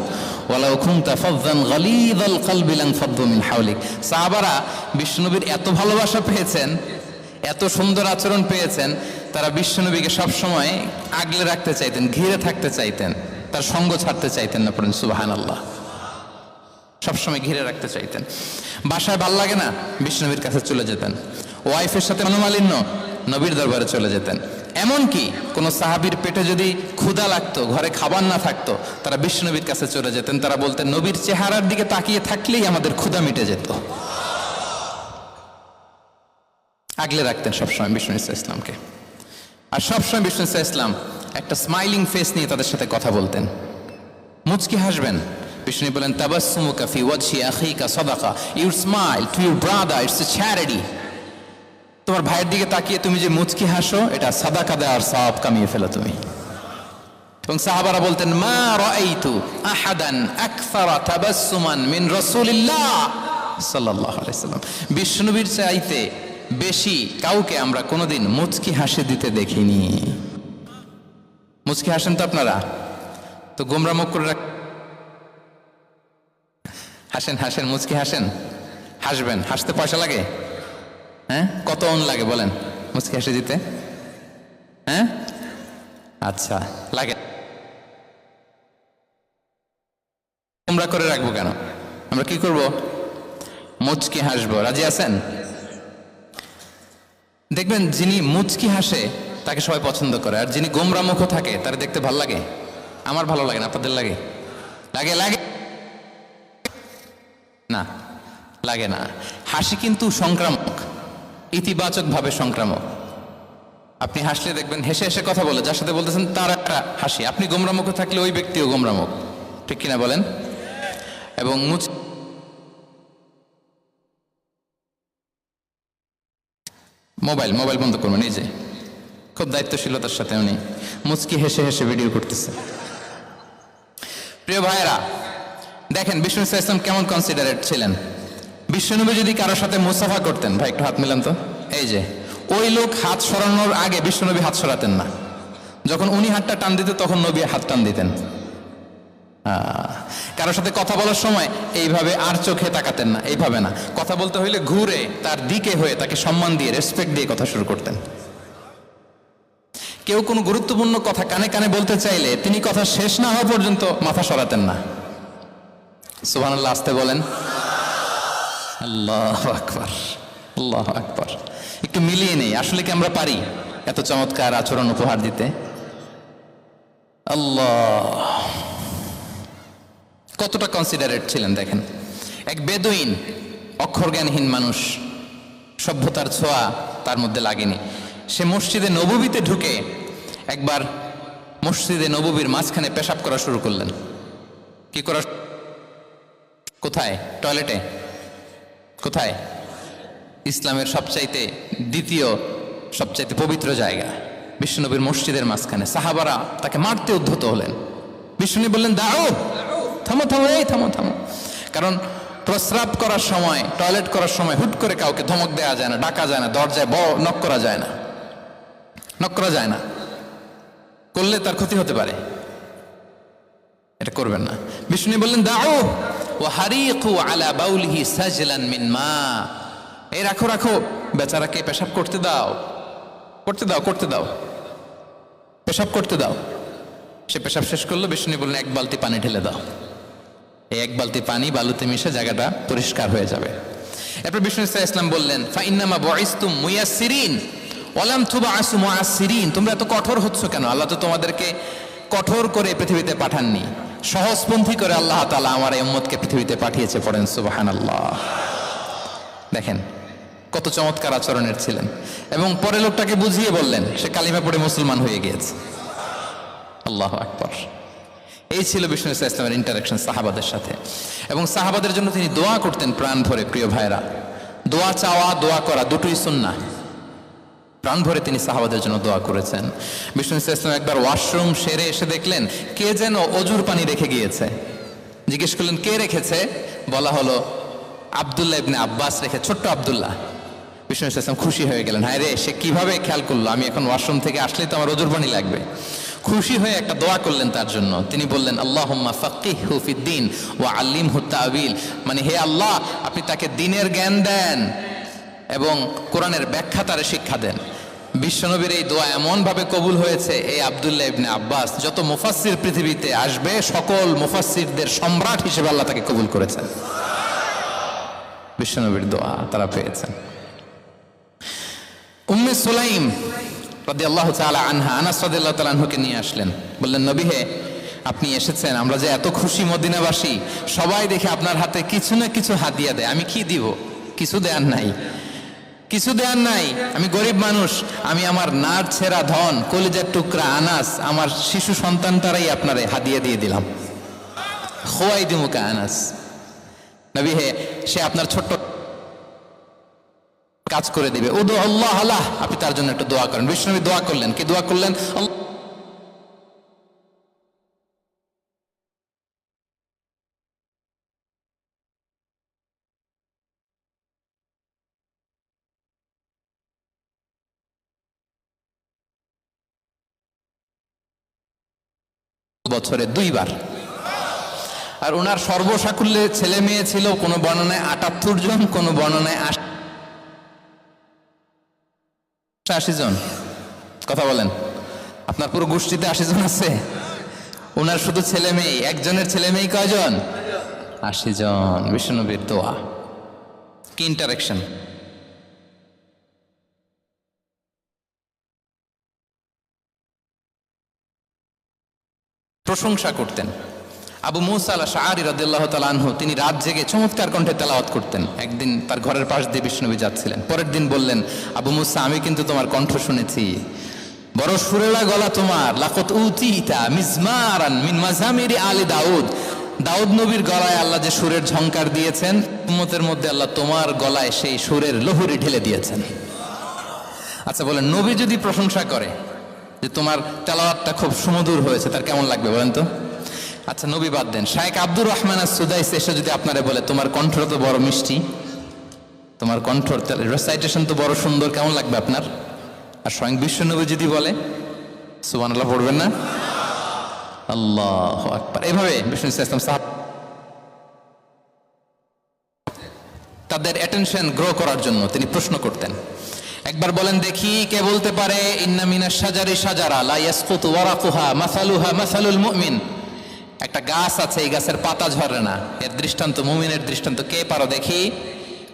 ওয়ালাউ কুনতা ফাযযান গালিযাল কলবি লানফাদ্দু মিন হাওলিক। সাহাবারা বিশ্বনবীর এত ভালোবাসা পেয়েছেন, এত সুন্দর আচরণ পেয়েছেন, তারা বিশ্বনবীকে সবসময় আগলে রাখতে চাইতেন, ঘিরে থাকতে চাইতেন, তার সঙ্গ ছাড়তে চাইতেন না। পড়েন সুবহানাল্লাহ। সবসময় ঘিরে রাখতে চাইতেন। বাসায় ভাল লাগে না, বিশ্বনবীর কাছে চলে যেতেন। ওয়াইফের সাথে মনোমালিন্য, নবীর দরবারে চলে যেতেন। এমনকি কোন সাহাবীর পেটে যদি ক্ষুধা লাগতো, ঘরে খাবার না থাকতো, তারা বিশ্বনবীর কাছে চলে যেতেন। তারা বলতেন, নবীর চেহারার দিকে তাকিয়ে থাকলেই আমাদের ক্ষুধা মিটে যেত। আগলে রাখতেন সবসময় বিষ্ণু ইসলামকে। আর সবসময় বিষ্ণু ইসলাম একটা স্মাইলিং ফেস নিয়ে তাদের সাথে কথা বলতেন, মুচকি হাসবেন, বিষ্ণু বলেন তাবাসসুমুকা ফি ওয়াজহি আখিকা সাদাকা, your smile to your brother it's a charity. তোমার ভাইয়ের দিকে তাকিয়ে তুমি যে মুচকি হাসো, এটা সাদাকা দেওয়ার সওয়াব কামিয়ে ফেলো তুমি। এবং সাহাবারা বলতেন মা রাআইতু আহাদান আকসারা তাবাসসুমান মিন রাসূলিল্লাহ সাল্লাল্লাহু আলাইহি সাল্লাম, বিশ্বনবীর চাইতে বেশি কাউকে আমরা কোনোদিন মুচকি হাসি দিতে দেখিনি। মুচকি হাসেন তো আপনারা? তো গোমরা মুখ করে হাসেন, হাসেন, মুচকি হাসেন, হাসবেন। হাসতে পয়সা লাগে? হ্যাঁ, কত অন লাগে বলেন মুচকি হাসি দিতে? হ্যাঁ, আচ্ছা, লাগে। গোমরা করে রাখবো কেন? আমরা কি করব? মুচকি হাসবো। রাজি আছেন? দেখবেন যিনি মুচকি হাসে তাকে সবাই পছন্দ করে, আর যিনি গোমরা মুখ থাকে তার দেখতে ভালো লাগে। আমার ভালো লাগে না, আপনাদের লাগে? লাগে? লাগে না, লাগে না। হাসি কিন্তু সংক্রামক, ইতিবাচক ভাবে সংক্রামক। আপনি হাসলে দেখবেন হেসে হেসে কথা বলে, যার সাথে বলতেছেন তার একটা হাসি। আপনি গোমরা মুখ থাকলে ওই ব্যক্তিও গোমরা মুখ, ঠিক কিনা বলেন? এবং মোবাইল বন্ধ করবেন। এই যে খুব দায়িত্বশীলতার সাথে উনি মুচকি হেসে হেসে ভিডিও করতেছে। প্রিয় ভাইয়েরা, দেখেন বিষ্ণু ইসলাম কেমন কনসিডারেট ছিলেন। বিশ্বনবী যদি কারোর সাথে মুসাফা করতেন, ভাই একটু হাত মিলান তো, এই যে ওই লোক হাত সরানোর আগে বিশ্বনবী হাত সরাতেন না। যখন উনি হাতটা টান দিতেন তখন নবী হাত টান দিতেন। কারোর সাথে কথা বলার সময় এইভাবে আর চোখে তাকাতেন না, এইভাবে না। কথা বলতে হইলে ঘুরে তার দিকে হয়ে তাকে সম্মান দিয়ে, রেসপেক্ট দিয়ে কথা শুরু করতেন। কেউ কোনো গুরুত্বপূর্ণ কথা কানে কানে বলতে চাইলে তিনি কথা শেষ না হওয়া পর্যন্ত মাথা সরাতেন না। সুবহানাল্লাহ, আসতে বলেন। আল্লাহু আকবার, আল্লাহু আকবার। একটু মিলিয়ে নেই, আসলে কি আমরা পারি এত চমৎকার আচরণ উপহার দিতে? আল্লাহ, কতটা কনসিডারেট ছিলেন দেখেন। এক বেদুইন, অক্ষর জ্ঞানহীন মানুষ, সভ্যতার ছোঁয়া তার মধ্যে লাগেনি। সে মসজিদে নববীতে ঢুকে একবার মসজিদে নববীর মাঝখানে পেশাব করা শুরু করলেন। কি করা? কোথায়? টয়লেটে? কোথায়? ইসলামের সবচাইতে দ্বিতীয় সবচাইতে পবিত্র জায়গা বিশ্বনবীর মসজিদের মাঝখানে। সাহাবারা তাকে মারতে উদ্ধত হলেন। বিশ্বনবী বললেন দাও, থামো থামো, এই থামো থামো। কারণ প্রস্রাব করার সময়, টয়লেট করার সময় হুট করে কাউকে ধমক দেওয়া যায় না, ডাকা যায় না, দরজায় নক করা যায় না, নক করা যায় না। করলে তার ক্ষতি হতে পারে, এটা করবেন না। বিষ্ণু বললেন দাও ও হারিকু আলা বাউলিহি সাজলান মিন মা, এই রাখো রাখো, বেচারাকে পেশাব করতে দাও, করতে দাও, করতে দাও, পেশাব করতে দাও। সে পেশাব শেষ করলো। বিষ্ণু বললেন এক বালতি পানি ঢেলে দাও। এই এক বালতি পানি বালুতে মিশে জায়গাটা পরিষ্কার হয়ে যাবে। এরপর বিষ্ণু ইসলাম বললেন ফাইন্নামা বুইসতুম মুয়াসসিরিন ওয়ালাম তুবআসু মুআসসিরিন, তোমরা এত কঠোর হচ্ছ কেন? আল্লাহ তো তোমাদেরকে কঠোর করে পৃথিবীতে পাঠাননি, সহজপন্থী করে আল্লাহ তাআলা আমার এই উম্মতকে পৃথিবীতে পাঠিয়েছে। পড়েন সুবহানাল্লাহ। দেখেন কত চমৎকার আচরণের ছিলেন। এবং পরে লোকটাকে বুঝিয়ে বললেন, সে কালিমা পড়ে মুসলমান হয়ে গিয়েছে। আল্লাহু আকবার। এই ছিল বিষ্ণু ইসলামের ইন্টারাকশন সাহাবাদের সাথে। এবং সাহাবাদের জন্য তিনি দোয়া করতেন প্রাণ ভরে। প্রিয় ভাইরা, দোয়া চাওয়া, দোয়া করা দুটোই সুন্নাহ। প্রাণ ভরে তিনি সাহাবাদের জন্য দোয়া করেছেন। বিষ্ণু ইসলাম একবার ওয়াশরুম সেরে এসে দেখলেন কে যেন অজুর পানি রেখে গিয়েছে। জিজ্ঞেস করলেন কে রেখেছে? বলা হলো আব্দুল্লাহ ইবনে আব্বাস রেখে, ছোট্ট আব্দুল্লাহ। বিষ্ণু ইসলাম খুশি হয়ে গেলেন, হায় রে, সে কিভাবে খেয়াল করলো, আমি এখন ওয়াশরুম থেকে আসলেই তো আমার অজুর পানি লাগবে। খুশি হয়ে একটা দোয়া করলেন তার জন্য। তিনি বললেন আল্লাহুম্মা ফাক্কিহহু ফিদ্দীন ওয়া আল্লিমহু তা'ওয়িল, মানে হে আল্লাহ, আপনি তাকে দ্বীনের জ্ঞান দেন এবং কোরআনের ব্যাখ্যা তারে শিক্ষা দেন। বিশ্বনবীর এই দোয়া এমন ভাবে কবুল হয়েছে, এই আব্দুল্লাহ ইবনে আব্বাস যত মুফাসসির পৃথিবীতে আসবে সকল মুফাসসিরদের সম্রাট হিসেবে আল্লাহ তাকে কবুল করেছেন। বিশ্বনবীর দোয়া তারা পেয়েছেন। উম্মে সুলাইম রাদিয়াল্লাহু তাআলা আনহা, আনাস রাদিয়াল্লাহু তাআলা আনহুকে নিয়ে আসলেন। বললেন নবী হে, আপনি এসেছেন, আমরা যে এত খুশি মদিনাবাসী, সবাই দেখে আপনার হাতে কিছু না কিছু হাদিয়া দেয়। আমি কি দিব? কিছু দেয়ার নাই, কিছু দেয়ার নাই। আমি গরিব মানুষ, আমি আমার নার ছেঁড়া ধন, কলিজার টুকরা আনাস, আমার শিশু সন্তানটারাই আপনারে হাদিয়া দিয়ে দিলাম। খুয়াইদিমুকা আনাস, নবী হে সে আপনার ছোট্ট কাজ করে দিবে। উদু আল্লাহ আল্লাহ, আপনি তার জন্য একটু দোয়া করেন। বিশ্বনবী দোয়া করলেন, কি দোয়া করলেন? বছরে 2 বার। আর ওনার সর্বসাকুল্যে ছেলে মেয়ে ছিল, কোন বর্ণনায় 78 জন, কোন বর্ণনায় 80 জন। কথা বলেন, আপনার পুরো গোষ্ঠীতে 80 জন আছে? ওনার শুধু ছেলে মেয়ে, একজনের ছেলে মেয়ে কয়জন? 80 জন। বিশ্বনবীর দোয়া, কি ইন্টারেকশন! প্রশংসা করতেন। আবু মুসা আল-আশআরী রাদিয়াল্লাহু তাআলা আনহু, তিনি রাত জেগে চমৎকার কণ্ঠে তেলাওয়াত করতেন। একদিন তার ঘরের পাশ দিয়ে বিশ্বনবী যাচ্ছিলেন, পরের দিন বললেন, আবু মুসা, আমি কিন্তু তোমার কণ্ঠ শুনেছি, বড় সুরেলা গলা তোমার। লাকাত উতিতা মিজমারান মিন মাজামিরি আলি দাউদ, দাউদ নবীর গলায় আল্লাহ যে সুরের ঝংকার দিয়েছেন, উম্মতের মধ্যে আল্লাহ তোমার গলায় সেই সুরের লহরী ঢেলে দিয়েছেন। আচ্ছা বলেন, নবী যদি প্রশংসা করে যে তোমার তেলাওয়াতটা খুব সুমধুর হয়েছে, তার কেমন লাগবে বলেন তো? আচ্ছা নবী বাদ দেন, শায়েখ আব্দুর রহমান আস-সুদাইস এসে যদি আপনারে বলে, তোমার কণ্ঠ তো বড় মিষ্টি, তোমার কণ্ঠ রেসাইটেশন তো বড় সুন্দর, কেমন লাগবে আপনার? আর স্বয়ং বিশ্বনবী যদি বলে, সুবহানাল্লাহ পড়বেন না? আল্লাহু আকবার। এভাবে বিষ্ণু ইসলাম সাহাব তাদের অ্যাটেনশন গ্রো করার জন্য তিনি প্রশ্ন করতেন। একবার বলেন দেখি, কে বলতে পারে, ইন্না মিনাশ শাজারি শাজারা লা ইয়াসকুতু ওয়ারাকুহা মাসালুহা মাসালুল মুমিন, একটা গাছ আছে, এই গাছের পাতা ঝরে না, এর দৃষ্টান্ত মুমিনের দৃষ্টান্ত। কে পারো দেখি?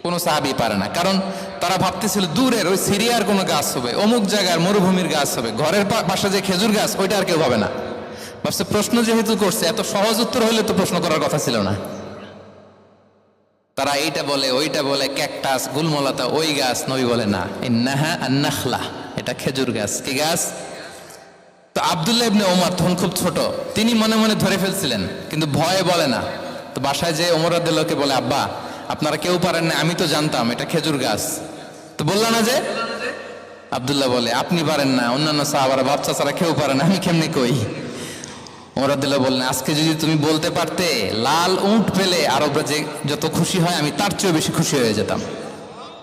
কোনো সাহাবী পারে না, কারণ তারা ভাবতেছিল দূরের ওই সিরিয়ার কোনো গাছ হবে, অমুক জায়গার মরুভূমির গাছ হবে, ঘরের পাশে যে খেজুর গাছ ওইটা আর কেউ ভাবে না। ভাবছে প্রশ্ন যেহেতু করছে, এত সহজ উত্তর হলে তো প্রশ্ন করার কথা ছিল না। তারা এইটা বলে, ওইটা বলে, ক্যাকটাস, গুলমলতা, ওই গাছ। নবী বলে না, ইন্নাহা আন-নাখলা, এটা খেজুর গাছ। কি গাছ? তো আব্দুল্লাহ ইবনে ওমর তখন খুব ছোট, তিনি মনে মনে ধরে ফেলছিলেন, কিন্তু ভয়ে বলে না। তো বাসায় যে ওমর রাদিয়াল্লাহুকে বলে, আব্বা আপনারা কেউ পারেন না, আমি তো জানতাম এটা খেজুর গাছ, তো বললা না যে? আব্দুল্লাহ বলে, আপনি পারেন না, অন্যান্য সাহাবারা বাচ্চা ছাড়া কেউ পারে না, আমি কেমনে কই? ওমর রাদিয়াল্লাহু বললেন, আজকে যদি তুমি বলতে পারতে লাল উট পেলে আরবরা যে যত খুশি হয়, আমি তার চেয়েও বেশি খুশি হয়ে যেতাম।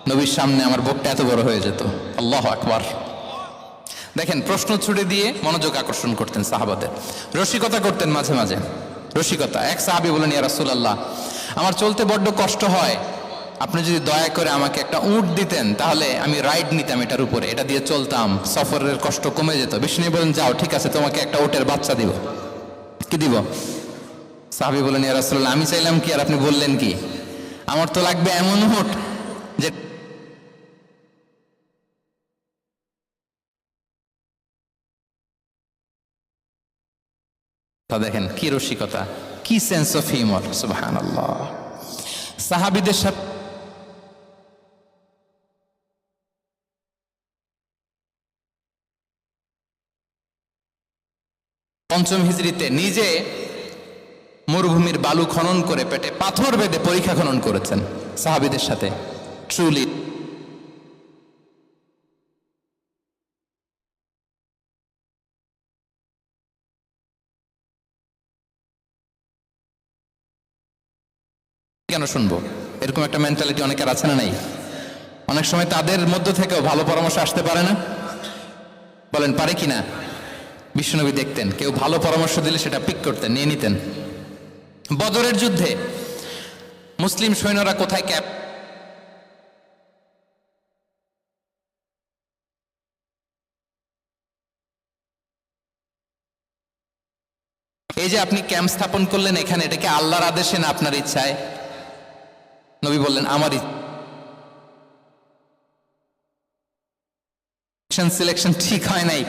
নবীর সামনে আমার বুকটা এত বড় হয়ে যেত। আল্লাহু আকবার। দেখেন, প্রশ্ন ছুড়ে দিয়ে মনোযোগ আকর্ষণ করতেন সাহাবাদের। রসিকতা করতেন মাঝে মাঝে, রসিকতা। এক সাহাবী বলেন, ইয়া রাসূলুল্লাহ, আমার চলতে বড্ড কষ্ট হয়, আপনি যদি দয়া করে আমাকে একটা উট দিতেন, তাহলে আমি রাইড নিতাম এটার উপরে, এটা দিয়ে চলতাম, সফরের কষ্ট কমে যেত। বিষ্ণু বলেন, যাও ঠিক আছে, তোমাকে একটা উটের বাচ্চা দিব। কি দিব? সাহাবী বলেন, ইয়া রাসূলুল্লাহ, আমি চাইলাম কি আর আপনি বললেন কি? আমার তো লাগবে এমন উট যে দেখেন কি রসিকতা, কি সেন্স অফ হিউমার, সুবহানাল্লাহ। সাহাবীদের সাথে পঞ্চম হিজরিতে নিজে মরুভূমির বালু খনন করে পেটে পাথর বেঁধে পরীক্ষা খনন করেছেন সাহাবীদের সাথে। ট্রুলি কেন শুনবো? এরকম একটা মেন্টালিটি অনেকের আছে না নাই? অনেক সময় তাদের মধ্য থেকেও ভালো পরামর্শ আসতে পারে না? বলেন পারে কিনা? বিশ্বনবী দেখতেন, কেউ ভালো পরামর্শ দিলে সেটা পিক করতেন, নিয়ে নিতেন। বদরের যুদ্ধে মুসলিম সৈন্যরা কোথায় ক্যাম্প, এই যে আপনি ক্যাম্প স্থাপন করলেন এখানে, এটা কি আল্লাহর আদেশে না আপনার ইচ্ছায়? নবী বললেন, আমার সিলেকশন ঠিক হয় নাই।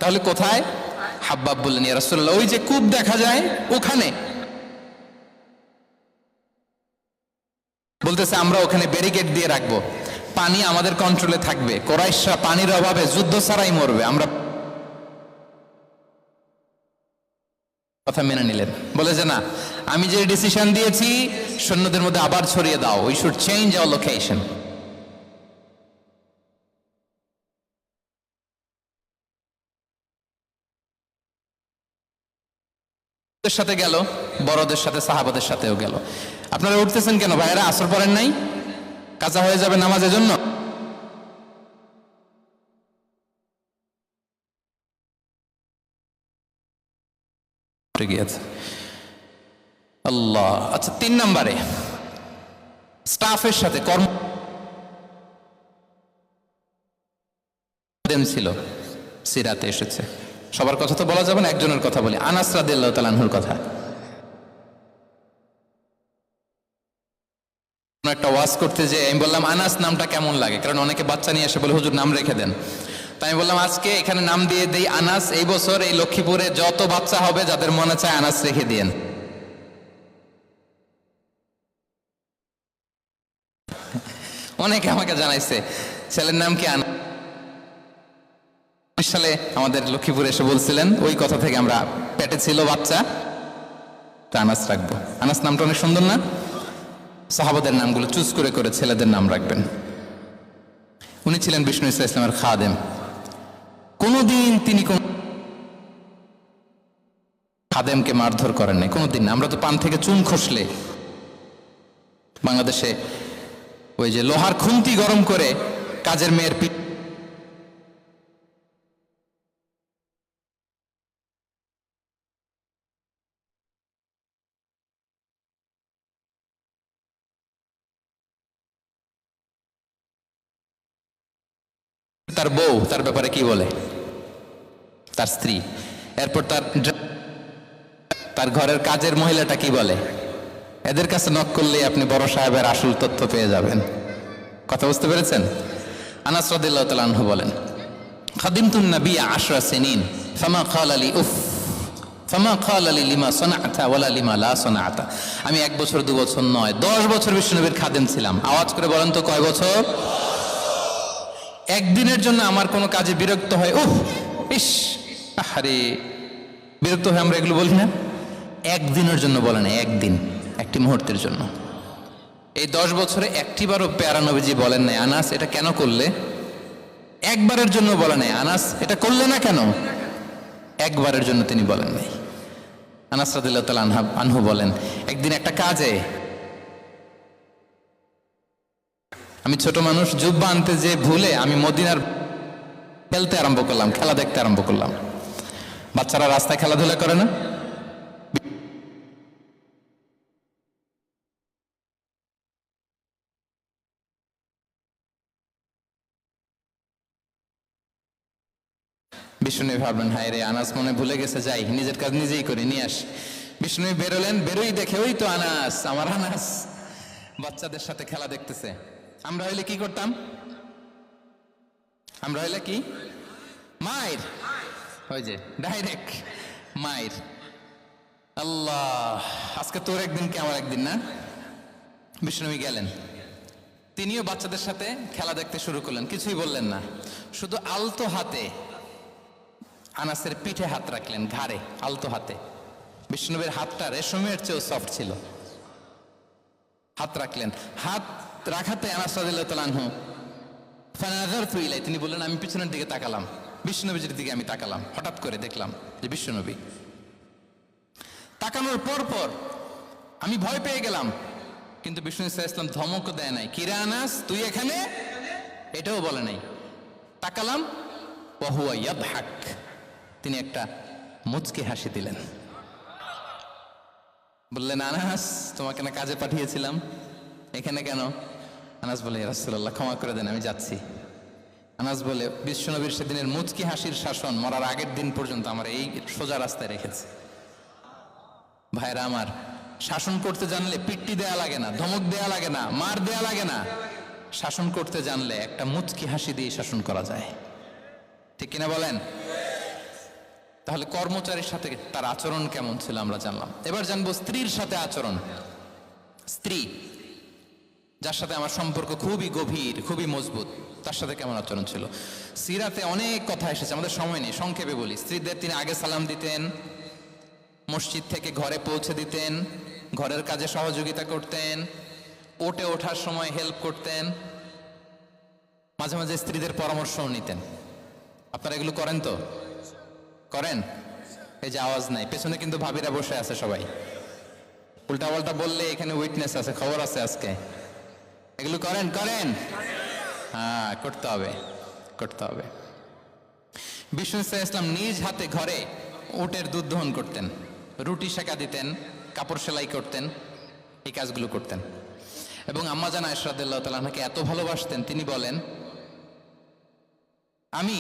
তাহলে কোথায়? হাব্বাব বললেন, ইয়া রাসূলুল্লাহ, ওই যে কূপ দেখা যায় ওখানে। বলতেছে, আমরা ওখানে ব্যারিকেড দিয়ে রাখবো, পানি আমাদের কন্ট্রোলে থাকবে, কুরাইশরা পানির অভাবে যুদ্ধ ছাড়াই মরবে, আমরা কথা মেনে নিলেন, বলে যে না, আমি যে ডিসিশন দিয়েছি সৈন্যদের মধ্যে আবার ছড়িয়ে দাও, we should change our location. সাথে গেল, বড়দের সাথে, সাহাবাদের সাথেও গেল। আপনারা উঠতেছেন কেন ভাইয়েরা? আসর পড়েন নাই? কাজা হয়ে যাবে নামাজের জন্য। গিয়েছে আল্লাহ। আচ্ছা, 3 নম্বরে স্টাফের সাথে কর্ম ছিল, সিরাতে এসেছে। সবার কথা তো বলা যাবে না, একজনের কথা বলি, আনাস রাদিয়াল্লাহু তাআলা আনহুর কথা। একটা ওয়াজ করতে যে আমি বললাম আনাস নামটা কেমন লাগে, কারণ অনেকে বাচ্চা নিয়ে এসে বলে হুজুর নাম রেখে দেন। তাই আমি বললাম আজকে এখানে নাম দিয়ে দেই আনাস। এই বছর এই লক্ষ্মীপুরে যত বাচ্চা হবে যাদের মনে চায় আনাস রেখে দিয়েন। অনেকে আমাকে জানাইছে ছেলের নাম কি আনাস। সালে আমাদের লক্ষ্মীপুরে এসে বলছিলেন, ওই কথা থেকে আমরা পেটে ছিল বাচ্চা, তো আনাস রাখবো। আনাস নামটা অনেক সুন্দর না? সাহাবাদের নামগুলো চুজ করে করে ছেলেদের নাম রাখবেন। উনি ছিলেন বিষ্ণু ইসা ইসলামের খাদেম। কোনদিন তিনি কোন খাদেমকে মারধর করেন নাই, কোনদিন না। আমরা তো পান থেকে চুন খসলে বাংলাদেশে ওই যে লোহার খুন্তি গরম করে কাজের মেয়ের পিঠ তার বউ তার ব্যাপারে কি বলে, তার স্ত্রী, এরপর তার ঘরের কাজের মহিলাটা কি বলে, এদের কাছে নক করলে আপনি বড় সাহেবের আসল তথ্য পেয়ে যাবেন। কথা বুঝতে পেরেছেন? আনাস রাদিয়াল্লাহু তাআলা আনহু বলেন, খাদিমতুন নবী 10 সিনিন ফামা ক্বালা লি উফ ফামা ক্বালা লি লিমা সানা'তা ওয়ালা লিমা লা সানা'তা। আমি 1 বছর 2 বছর নয়, 10 বছর বিশ্বনবীর খাদেম ছিলাম। আওয়াজ করে বলেন তো কয় বছর? একদিনের জন্য আমার কোনো কাজে বিরক্ত হয়, উফ ইস আহারে, বিরক্ত হয়ে আমরা এগুলো বলি না? একদিনের জন্য বলে না, একদিন, একটি মুহূর্তের জন্য। এই 10 বছরে একটিবারও প্যারা নবীজি বলেন নাই আনাস এটা কেন করলে। একবারের জন্য বলে নাই আনাস এটা করলে না কেন, একবারের জন্য তিনি বলেন নাই। আনাস রাদিয়াল্লাহু তাআলা আনহু বলেন, একদিন একটা কাজে আমি ছোট মানুষ, জুব্বা আনতে যে ভুলে আমি মদিনার খেলতে আরম্ভ করলাম, খেলা দেখতে আরম্ভ করলাম। বাচ্চারা রাস্তায় খেলাধুলা করে না? বিষ্ণু ভাবলেন হায় রে, আনাস মনে ভুলে গেছে, যাই নিজের কাজ নিজেই করে নিয়ে আস। বিষ্ণু বেরোলেন, বেরোই দেখে ওই তো আনাস, আমার আনাস বাচ্চাদের সাথে খেলা দেখতেছে। আমরা হইলে কি করতাম? আমরা হইলে কি মায়ের, ওই যে ডাইরেক্ট মায়ের। আল্লাহ, আজকে তোর একদিন কি আমার একদিন না? বিষ্ণু গেলেন, তিনিও বাচ্চাদের সাথে খেলা দেখতে শুরু করলেন, কিছুই বললেন না, শুধু আলতো হাতে আনাসের পিঠে হাত রাখলেন, ঘাড়ে আলতো হাতে। বিষ্ণুবীর হাতটা রেশমের চেয়েও সফট ছিল। হাত রাখলেন, হাত রাখাতে আনাস রাদিয়াল্লাহু তাআলা আনহু ফানাযারতু ইলাই, তিনি বললেন আমি পিছনের দিকে তাকালাম, বিষ্ণুবীর দিকে আমি তাকালাম। হঠাৎ করে দেখলাম যে বিষ্ণুনবী। তাকানোর পর পর আমি ভয় পেয়ে গেলাম, কিন্তু বিষ্ণু ইসলাম ধমক দেয় নাই, কিরে আনাস তুই এখানে, এটাও বলে নাই। তাকালাম, ওয়া হুয়া ইয়াদহাক, তিনি একটা মুচকি হাসি দিলেন। বললেন আনাস তোমাকে না কাজে পাঠিয়েছিলাম, এখানে কেন? আনাস বলে ইয়া রাসূলুল্লাহ ক্ষমা করে দেন, আমি যাচ্ছি। আনাস বলে বিশ্বনবীর সেদিনের মুচকি হাসির শাসন মরার আগের দিন পর্যন্ত আমার এই সোজা রাস্তায় রেখেছে। ভাইরা আমার, শাসন করতে জানলে পিট্টি দেয়া লাগে না, ধমক দেয়া লাগে না, মার দেয়া লাগে না। শাসন করতে জানলে একটা মুচকি হাসি দিয়ে শাসন করা যায়, ঠিক কিনা বলেন? তাহলে কর্মচারীর সাথে তার আচরণ কেমন ছিল আমরা জানলাম। এবার জানবো স্ত্রীর সাথে আচরণ। স্ত্রী যার সাথে আমার সম্পর্ক খুবই গভীর, খুবই মজবুত, তার সাথে কেমন আচরণ ছিল। সিরাতে অনেক কথা এসেছে, আমাদের সময় নেই, সংক্ষেপে বলি। স্ত্রীদের তিনি আগে সালাম দিতেন, মসজিদ থেকে ঘরে পৌঁছে দিতেন, ঘরের কাজে সহযোগিতা করতেন, ওঠে ওঠার সময় হেল্প করতেন, মাঝে মাঝে স্ত্রীদের পরামর্শও নিতেন। আপনারা এগুলো করেন তো? করেন? এই যে আওয়াজ নাই, পেছনে কিন্তু ভাবিরা বসে আছে সবাই। উল্টা পাল্টা বললে এখানে উইটনেস আছে, খবর আছে আজকে। এগুলো করেন? করেন? হ্যাঁ, করতে হবে, করতে হবে। বিষ্ণু ইসলাম নিজ হাতে ঘরে উটের দুধ দহন করতেন, রুটি সেকা দিতেন, কাপড় সেলাই করতেন, এই কাজগুলো করতেন। এবং আম্মা জান আয়েশা রাদিয়াল্লাহু তাআলা আনহাকে এত ভালোবাসতেন, তিনি বলেন, আমি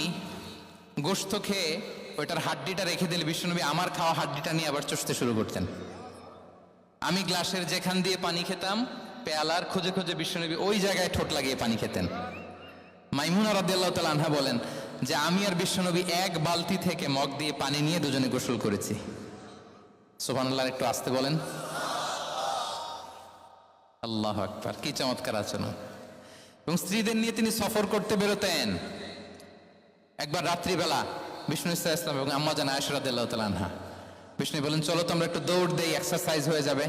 গোশত খেয়ে ওইটার হাড্ডিটা রেখে দিলে বিশ্বনবী আমার খাওয়া হাড্ডিটা নিয়ে আবার চষতে শুরু করতেন। আমি গ্লাসের যেখান দিয়ে পানি খেতাম, পেয়ালার খুঁজে খুঁজে বিশ্বনবী ওই জায়গায় ঠোঁট লাগিয়ে পানি খেতেন। মাইমুনা রাদিয়াল্লাহু তাআলা আনহা বলেন যে আমি আর বিশ্বনবী এক বালতি থেকে মগ দিয়ে পানি নিয়ে দুজনে গোসল করেছি। সুবহানাল্লাহ, একটু আস্তে বলেন। আল্লাহু আকবার, কি চমৎকার আচরণ। এবং স্ত্রীদের নিয়ে তিনি সফর করতে বেরোতেন। একবার রাত্রিবেলা বিষ্ণু ইসলাম এবং আম্মা জান আয়েশা রাদিয়াল্লাহু তাআলা আনহা, বিষ্ণু বলেন চলো তো আমরা একটু দৌড় দেই, এক্সারসাইজ হয়ে যাবে।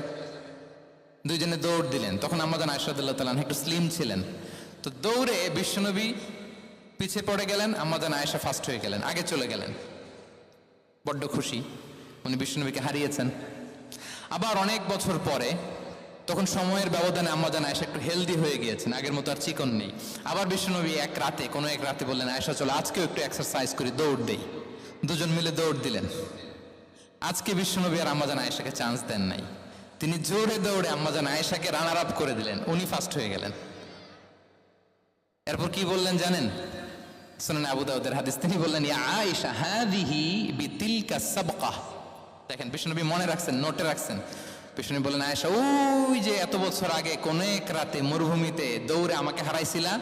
দুইজনে দৌড় দিলেন। তখন আম্মা জান আয়েশা রাদিয়াল্লাহু তাআলা আনহা একটু স্লিম ছিলেন, তো দৌড়ে বিশ্বনবী পিছিয়ে পড়ে গেলেন, আম্মা জান আয়েশা ফার্স্ট হয়ে গেলেন, আগে চলে গেলেন। বড্ড খুশি, উনি বিশ্বনবীকে হারিয়েছেন। আবার অনেক বছর পরে, তখন সময়ের ব্যবধানে আম্মা জান আয়েশা একটু হেলদি হয়ে গিয়েছেন, আগের মতো আর চিকন নেই। আবার বিশ্বনবী কোনো এক রাতে বললেন, আয়েশা চলো আজকেও একটু এক্সারসাইজ করি, দৌড় দেই। দুজন মিলে দৌড় দিলেন। আজকে বিশ্বনবী আর আম্মা জান আয়েশাকে চান্স দেন নাই, তিনি জোরে দৌড়ে আম্মা জান আয়েশাকে রানার আপ করে দিলেন, উনি ফার্স্ট হয়ে গেলেন। এরপর কি বললেন জানেন? সুনান আবু দাউদের হাদিস, তিনি বললেন, ইয়া আয়েশা হাদিহি বিতিলকা সাবকা। দেখেন বিশ্বনবী মনে রাখছেন, নোটে রাখছেন। বিষ্ণু বলেন, আয়েশা ওই যে এত বছর আগে কোন এক রাতে মরুভূমিতে দৌড়ে আমাকে হারাইছিলা,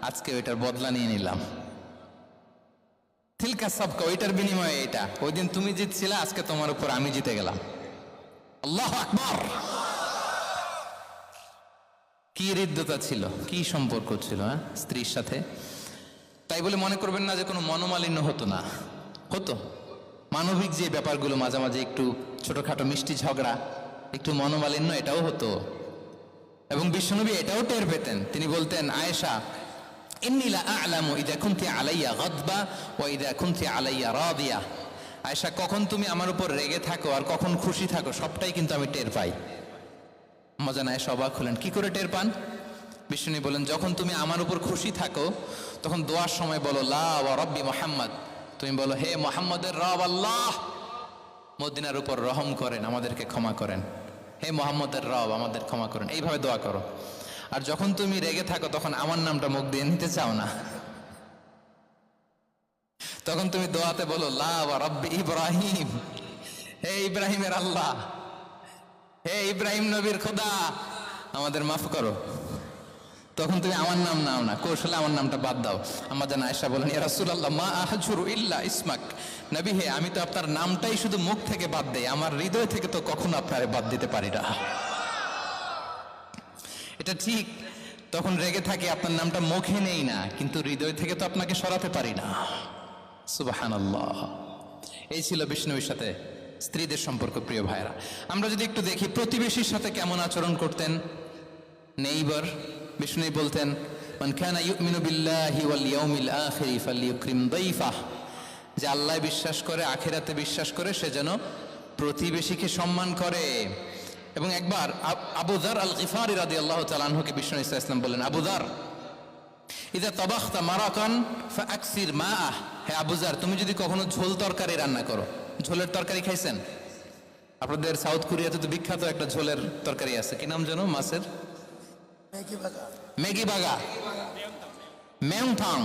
আজকে ওইটার বদলা নিয়ে নিলাম। তিলকা সাবকা, ওইটার বিনিময়ে এটা। ওই দিন তুমি জিতছিলা, আজকে তোমার উপর আমি জিতে গেলাম। আল্লাহু আকবার। কি হৃদ্যতা ছিল, কি সম্পর্ক ছিল স্ত্রীর সাথে। তাই বলে মনে করবেন না যে কোনো মনোমালিন্য হতো না, হতো। মানবিক যে ব্যাপারগুলো, মাঝে মাঝে একটু ছোটখাটো মিষ্টি ঝগড়া, একটু মনোমালিন্য, এটাও হতো। এবং বিশ্বনবী এটাও টের পেতেন। তিনি বলতেন, আয়েশা ইন্নী লা আ'লামু ইযা কুনতি আলাইয়া গাদবা ওয়া ইযা কুনতি আলাইয়া রাদিয়া। আয়েশা, কখন তুমি আমার উপর রেগে থাকো আর কখন খুশি থাকো, সবটাই কিন্তু আমি টের পাই। আম্মা জান আয়েশা অবাক হলেন, কি করে টের পান? বিশ্বনবী বলেন, যখন তুমি আমার উপর খুশি থাকো তখন দোয়ার সময় বলো লা ওয়া রাব্বি মুহাম্মদ, তুমি বলো হে মুহাম্মদের রব আল্লাহ, মদিনার উপর রহম করেন, আমাদেরকে ক্ষমা করেন। হে মুহাম্মদের রব, আমাদের ক্ষমা করেন, এইভাবে দোয়া করো। আর যখন তুমি রেগে থাকো তখন আমার নামটা মুখ দিয়ে নিতে চাও না, তখন তুমি দোয়াতে বলো লা ওয়া রাব্বি ইব্রাহিম, হে ইব্রাহিমের আল্লাহ, হে ইব্রাহিম নবীর খোদা, আমাদের মাফ করো। তখন তুমি আমার নাম নাও না, কৌশলে আমার নামটা বাদ দাও। আম্মা জান আয়েশা বলেন, ইয়া রাসূলুল্লাহ মা আহজুরু ইল্লা ইসমাক। নবী হে, আমি তো আপনার নামটাই শুধু মুখ থেকে বাদ দেই, আমার হৃদয় থেকে তো কখনো আপনারে বাদ দিতে পারি না। এটা ঠিক, তখন রেগে থাকে, আপনার নামটা মুখে নেই না, কিন্তু হৃদয় থেকে তো আপনাকে সরাতে পারি না। সুবহানাল্লাহ। এই ছিল বিষ্ণুর সাথে স্ত্রীদের সম্পর্ক। প্রিয় ভাইরা, আমরা যদি একটু দেখি প্রতিবেশীর সাথে কেমন আচরণ করতেন। নেইবার, বিষ্ণু বলতেন, মান কানা ইউমিনু বিল্লাহি ওয়াল ইয়াউমিল আখিরি ফালইউকরিম দাইফাহ, যে আল্লাহ বিশ্বাস করে, আখিরাতে বিশ্বাস করে, সে যেন প্রতিবেশীকে সম্মান করে। এবং একবার আবু যার আল গিফারি রাদিয়াল্লাহু তাআলা আনহুকে বিষ্ণু ইসলাম বললেন, আবু যার ইযা তাবাখতা মারাকান ফাআকসির মাআহ, হে আবু যার, তুমি যদি কখনো ঝোল তরকারি রান্না করো, ঝোলের তরকারি খাইছেন? আপনাদের সাউথ কোরিয়াতে তো বিখ্যাত একটা ঝোলের তরকারি আছে, কি নাম যেন মাছের? ম্যাগি বাগা, মেয়ংথাং।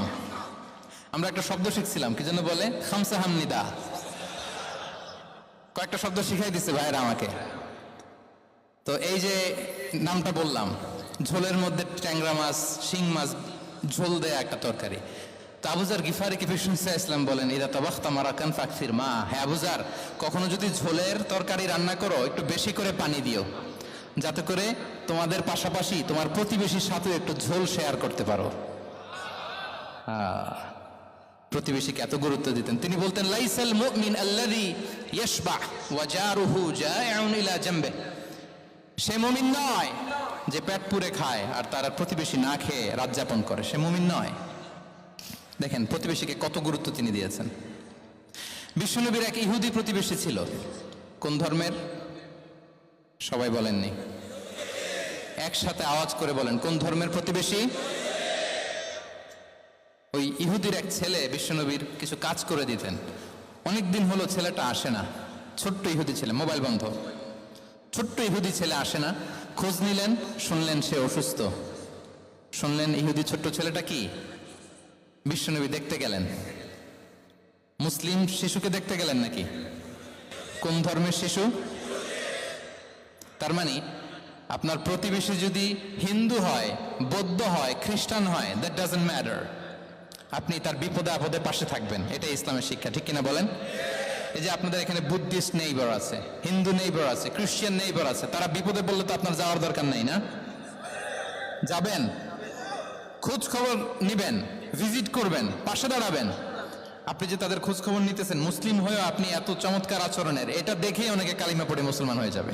আমরা একটা শব্দ শিখছিলাম, কি যেন বলে, খামসা হামনিদা। কয়েকটা শব্দ শিখাই দিচ্ছে ভাইরা আমাকে। তো এই যে নামটা বললাম, ঝোলের মধ্যে ট্যাংরা মাছ, শিং মাছ ঝোল দেয়া একটা তরকারি। তো আবু যার গিফারিকে বিষ্ণু ইসলাম বলেন, ইদা তাবাখতা মারাকান ফাকসির মা, হে আবু যার, কখনো যদি ঝোলের তরকারি রান্না করো একটু বেশি করে পানি দিও, যাতে করে তোমাদের পাশাপাশি তোমার প্রতিবেশীর সাথে একটু ঝোল শেয়ার করতে পারো। প্রতিবেশীকে এত গুরুত্ব দিতেন। তিনি বলতেন, লাইসাল মুমিন আল্লাযী ইয়াশবা ওয়া জারুহু জাইউন ইলা জামবিহি, সে মুমিন নয় যে পেট পুরে খায় আর তার প্রতিবেশী না খেয়ে রাত যাপন করে, সে মুমিন নয়। দেখেন প্রতিবেশীকে কত গুরুত্ব তিনি দিয়েছেন। বিশ্বনবীর এক ইহুদি প্রতিবেশী ছিল। কোন ধর্মের? সবাই বলেননি, একসাথে আওয়াজ করে বলেন, কোন ধর্মের প্রতিবেশী? ওই ইহুদির এক ছেলে বিশ্বনবীর কিছু কাজ করে দিতেন। অনেকদিন হলো ছেলেটা আসে না, ছোট্ট ইহুদি ছেলে, মোবাইল বন্ধ, ছোট্ট ইহুদি ছেলে আসে না। খোঁজ নিলেন, শুনলেন সে অসুস্থ। শুনলেন ইহুদি ছোট্ট ছেলেটা কি? বিশ্বনবী দেখতে গেলেন। মুসলিম শিশুকে দেখতে গেলেন নাকি? কোন ধর্মের শিশু? তার মানে আপনার প্রতিবেশী যদি হিন্দু হয়, বৌদ্ধ হয়, খ্রিস্টান হয়, দ্যাট ডাজন্ট ম্যাটার, আপনি তার বিপদে আপদে পাশে থাকবেন। এটাই ইসলামের শিক্ষা, ঠিক কিনা বলেন? এই যে আপনাদের এখানে বুদ্ধিস্ট নেইবার আছে, হিন্দু নেইবার আছে, খ্রিস্টান নেইবার আছে, তারা বিপদে পড়লে তো আপনার যাওয়ার দরকার নাই, না? যাবেন, খোঁজ খবর নিবেন, ভিজিট করবেন, পাশে দাঁড়াবেন। আপনি যে তাদের খোঁজ খবর নিতেছেন, মুসলিম হয়েও আপনি এত চমৎকার আচরণের, এটা দেখেই অনেকে কালিমা পড়ে মুসলমান হয়ে যাবে।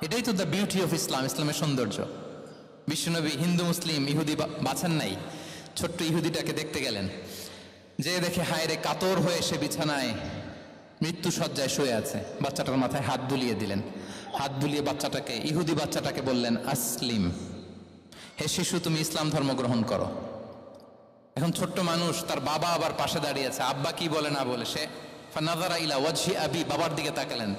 এটাই তো দ্য বিউটি অফ ইসলাম, ইসলামের সৌন্দর্য। বিশ্বনবী হিন্দু মুসলিম ইহুদি বাছান নাই, ছোট্ট ইহুদিটাকে দেখতে গেলেন। যে দেখে হায়রে কাতর হয়ে সে বিছানায় মৃত্যু শয্যায় শুয়ে আছে। বাচ্চাটার মাথায় হাত বুলিয়ে দিলেন। হাত বুলিয়ে বাচ্চাটাকে, ইহুদি বাচ্চাটাকে বললেন, আসলিম, হে শিশু তুমি ইসলাম ধর্ম গ্রহণ করো। এখন ছোট্ট মানুষ, তার বাবা আবার পাশে দাঁড়িয়েছে, আব্বা কি বলে না বলে, সে ফানাযারা ইলা ওয়াজহি আবি, বাবার দিকে তাকালেন।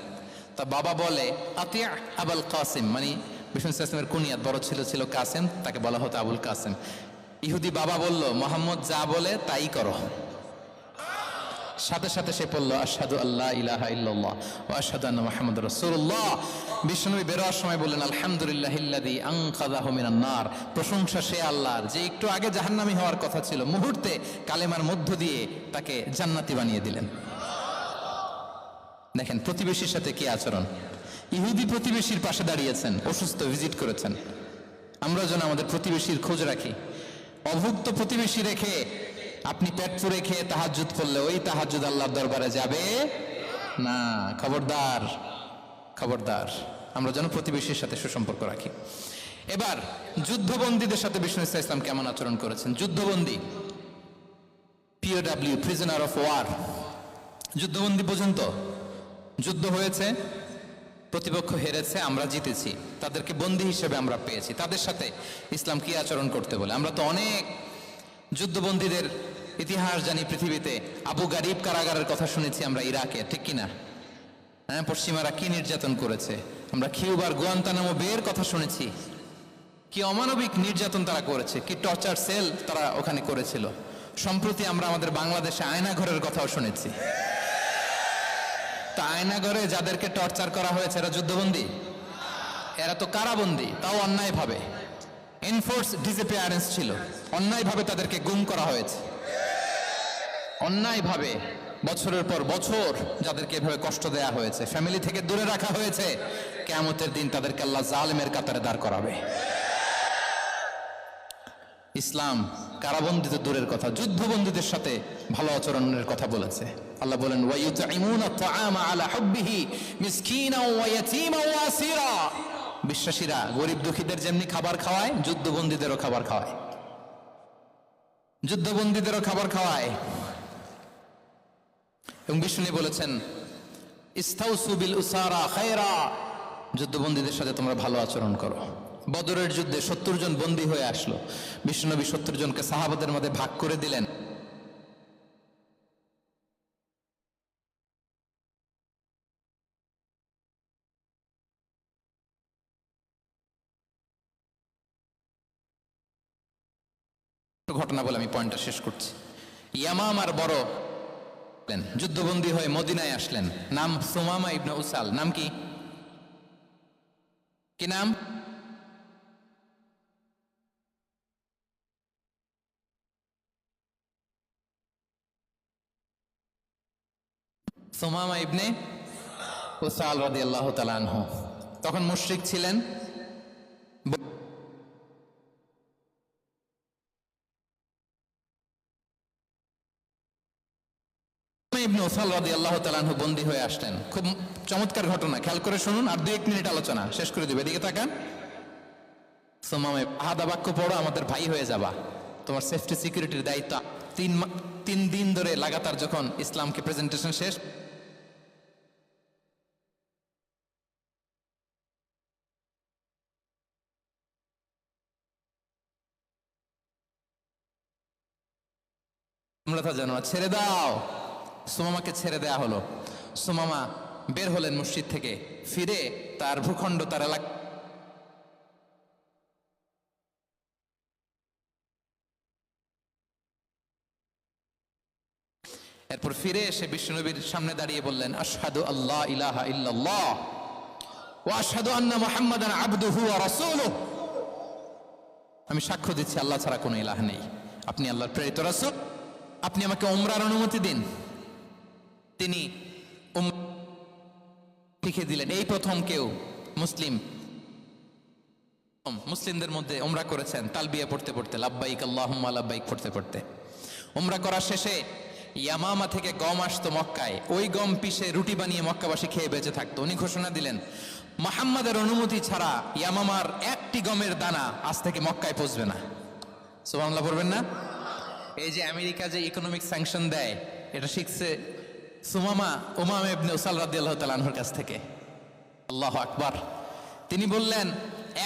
তা বাবা বলে, আতিয়া আবুল কাসিম, মানে বিষ্ণু ইসলামের কুনিয়াত, বড় ছিল কাসেম, তাকে বলা হতো আবুল কাসেম। ইহুদি বাবা বলল, মোহাম্মদ যা বলে তাই করো। সাথে সাথে সে পড়ল, আশহাদু আল্লা ইলাহা ইল্লাল্লাহ ওয়া আশহাদু আন্না মুহাম্মাদুর রাসূলুল্লাহ। বিশ্বনবী বেরোয়ার সময় বললেন, আলহামদুলিল্লাহিল্লাযী আনকাযাহু মিনান নার, প্রশংসা সে আল্লাহর যে একটু আগে জাহান্নামী হওয়ার কথা ছিল, মুহূর্তে কালেমার মধ্য দিয়ে তাকে জান্নাতি বানিয়ে দিলেন। দেখেন প্রতিবেশীর সাথে কি আচরণ। ইহুদি প্রতিবেশীর পাশে দাঁড়িয়েছেন, অসুস্থ, ভিজিট করেছেন। আমরা যেন আমাদের প্রতিবেশীর খোঁজ রাখি। অভুক্ত প্রতিবেশী রেখে আপনি পেট পুরে খেয়ে তাহাজ্জুদ পড়লে ওই তাহাজ্জুদ আল্লাহর দরবারে যাবে না। খবরদার, খবরদার, আমরা যেন প্রতিবেশীর সাথে সুসম্পর্ক রাখি। এবার যুদ্ধবন্দীদের সাথে বিষ্ণু ইসলাম কেমন আচরণ করেছেন। যুদ্ধবন্দী, POW, প্রিজনার অফ ওয়ার, যুদ্ধবন্দী পর্যন্ত, যুদ্ধ হয়েছে, প্রতিপক্ষ হেরেছে, আমরা জিতেছি, তাদেরকে বন্দী হিসেবে আমরা পেয়েছি, তাদের সাথে ইসলাম কি আচরণ করতে বলে। আমরা তো অনেক যুদ্ধবন্দীদের ইতিহাস জানি পৃথিবীতে। আবু গারিব কারাগারের কথা শুনেছি আমরা ইরাকে, ঠিক কিনা? হ্যাঁ, পশ্চিমারা কি নির্যাতন করেছে। আমরা কিউবার গুয়ান্তানামো বের কথা শুনেছি, কি অমানবিক নির্যাতন তারা করেছে, কি টর্চার সেল তারা ওখানে করেছিল। সম্প্রতি আমরা আমাদের বাংলাদেশে আয়নাঘরের কথাও শুনেছি। তা আয়নাঘরে যাদেরকে টর্চার করা হয়েছে এরা যুদ্ধবন্দী? এরা তো কারাবন্দী, তাও অন্যায়ভাবে। এনফোর্স ডিসঅ্যাপিয়ারেন্স ছিল, অন্যায়ভাবে তাদেরকে গুম করা হয়েছে। অন্যায়ভাবে বছরের পর বছর যাদেরকে এভাবে কষ্ট দেয়া হয়েছে, ফ্যামিলি থেকে দূরে রাখা হয়েছে, কিয়ামতের দিন তাদেরকে আল্লাহ জালেমের কাতারে দাঁড় করাবে। ইসলাম কারাবন্দীতে দূরের কথা, যুদ্ধবন্দীদের সাথে ভালো আচরণের কথা বলেছে। আল্লাহ বলেন, ওয়ায়ুতঈমুনা আত-তাআমা আলা হুব্বিহি মিসকিনাও ওয়া ইয়াতীমান ওয়া আসীরা। বিশ্বাসীরা গরিব দুঃখীদের যেমনি খাবার খাওয়ায়, যুদ্ধবন্দীদেরও খাবার খাওয়ায়, যুদ্ধবন্দীদেরও খাবার খাওয়ায়। এবং বিষ্ণু বলেছেন, ইস্তাউসু বিল উসারা খায়রা, যুদ্ধবন্দীদের সাথে তোমরা ভালো আচরণ করো। বদরের যুদ্ধে 70 জন বন্দী হয়ে আসলো। বিশ্বনবী 70 জনকে সাহাবাদের মধ্যে ভাগ করে দিলেন। ঘটনা বলে আমি পয়েন্টটা শেষ করছি। ইয়ামামার বড় যুদ্ধবন্দী হয়ে মদিনায় আসলেন, নাম সুমামা ইবনে উসাল। নাম কি? কি নাম? সুমামা ইবনে উসাল রাদিয়াল্লাহু তাআলা আনহু। তখন মুশরিক ছিলেন। ইবনে উসাল রাদিয়াল্লাহু তাআলা আনহু বন্দী হয়ে আসলেন। খুব চমৎকার ঘটনা, খেয়াল করে শুনুন, আর 2-1 মিনিট আলোচনা শেষ করে দিবে। এদিকে তাকান। সুমামা আহাদা বাক্য পড়ো, আমাদের ভাই হয়ে যাবা, তোমার সেফটি সিকিউরিটির দায়িত্ব। 3 দিন ধরে লাগাতার যখন ইসলামকে প্রেজেন্টেশন শেষ, তোমরা তা জানো না, ছেড়ে দাও। সুমামাকে ছেড়ে দেয়া হলো। সুমামা বের হলেন মসজিদ থেকে, ফিরে তার ভূখণ্ড, তার এলাকা এরপর ফিরে এসে বিশ্বনবীর সামনে দাঁড়িয়ে বললেন, আশহাদু আল্লাহ ইলাহা ইল্লাল্লাহ ওয়া আশহাদু আন্না মুহাম্মাদান আবদুহু ওয়া রাসূলুহু। আমি সাক্ষ্য দিচ্ছি আল্লাহ ছাড়া কোনো ইলাহ নেই, আপনি আল্লাহর প্রেরিত রাসূল। আপনি আমাকে উমরার অনুমতি দিন। তিনি লিখে দিলেন। এই প্রথম কেউ মুসলিমদের মধ্যে উমরা করেছেন তালবিয়া পড়তে পড়তে, লাব্বাইক আল্লাহুম্মা লাব্বাইক পড়তে পড়তে। উমরা করার শেষে ইয়ামামা থেকে গম আসতো মক্কায়, ওই গম পিষে রুটি বানিয়ে মক্কাবাসী খেয়ে বেঁচে থাকতো। উনি ঘোষণা দিলেন, মুহাম্মাদের অনুমতি ছাড়া ইয়ামামার একটি গমের দানা আজ থেকে মক্কায় পৌঁছবে না। সুবহানাল্লাহ পড়বেন না? এই যে আমেরিকা যে ইকোনমিক স্যাংশন দেয়, এটা শিখছে সুমামা উমামা ইবনে উসাল রাদিয়াল্লাহু তাআলা আনহুর কাছ থেকে। আল্লাহু আকবার। তিনি বললেন,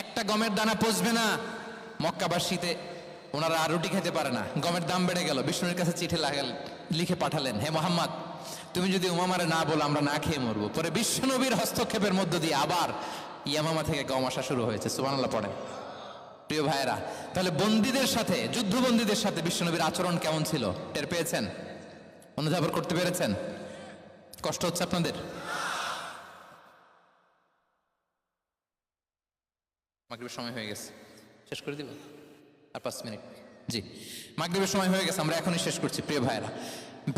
একটা গমের দানা পৌঁছবে না মক্কাবাসীতে, ওনারা আর রুটি খেতে পারে না। গমের দাম বেড়ে গেল। বিষ্ণুর কাছে চিঠি লিখে পাঠালেন, হে মোহাম্মদ, তুমি যদি উমামারে না বলো আমরা না খেয়ে মরবো। পরে বিশ্বনবীর হস্তক্ষেপের মধ্য দিয়ে আবার ইয়ামামা থেকে গম আসা শুরু হয়েছে। সুবহানাল্লাহ পড়েন। প্রিয় ভাইয়েরা, তাহলে বন্দীদের সাথে, যুদ্ধবন্দীদের সাথে বিশ্বনবীর আচরণ কেমন ছিল টের পেয়েছেন? অনুধাবন করতে পেরেছেন? কষ্ট হচ্ছে আপনাদের? মাগরিবের সময় হয়ে গেছে, শেষ করে দিব আর 5 মিনিট। জি, মাগরিবের সময় হয়ে গেছে, আমরা এখনই শেষ করছি। প্রিয় ভাইয়েরা,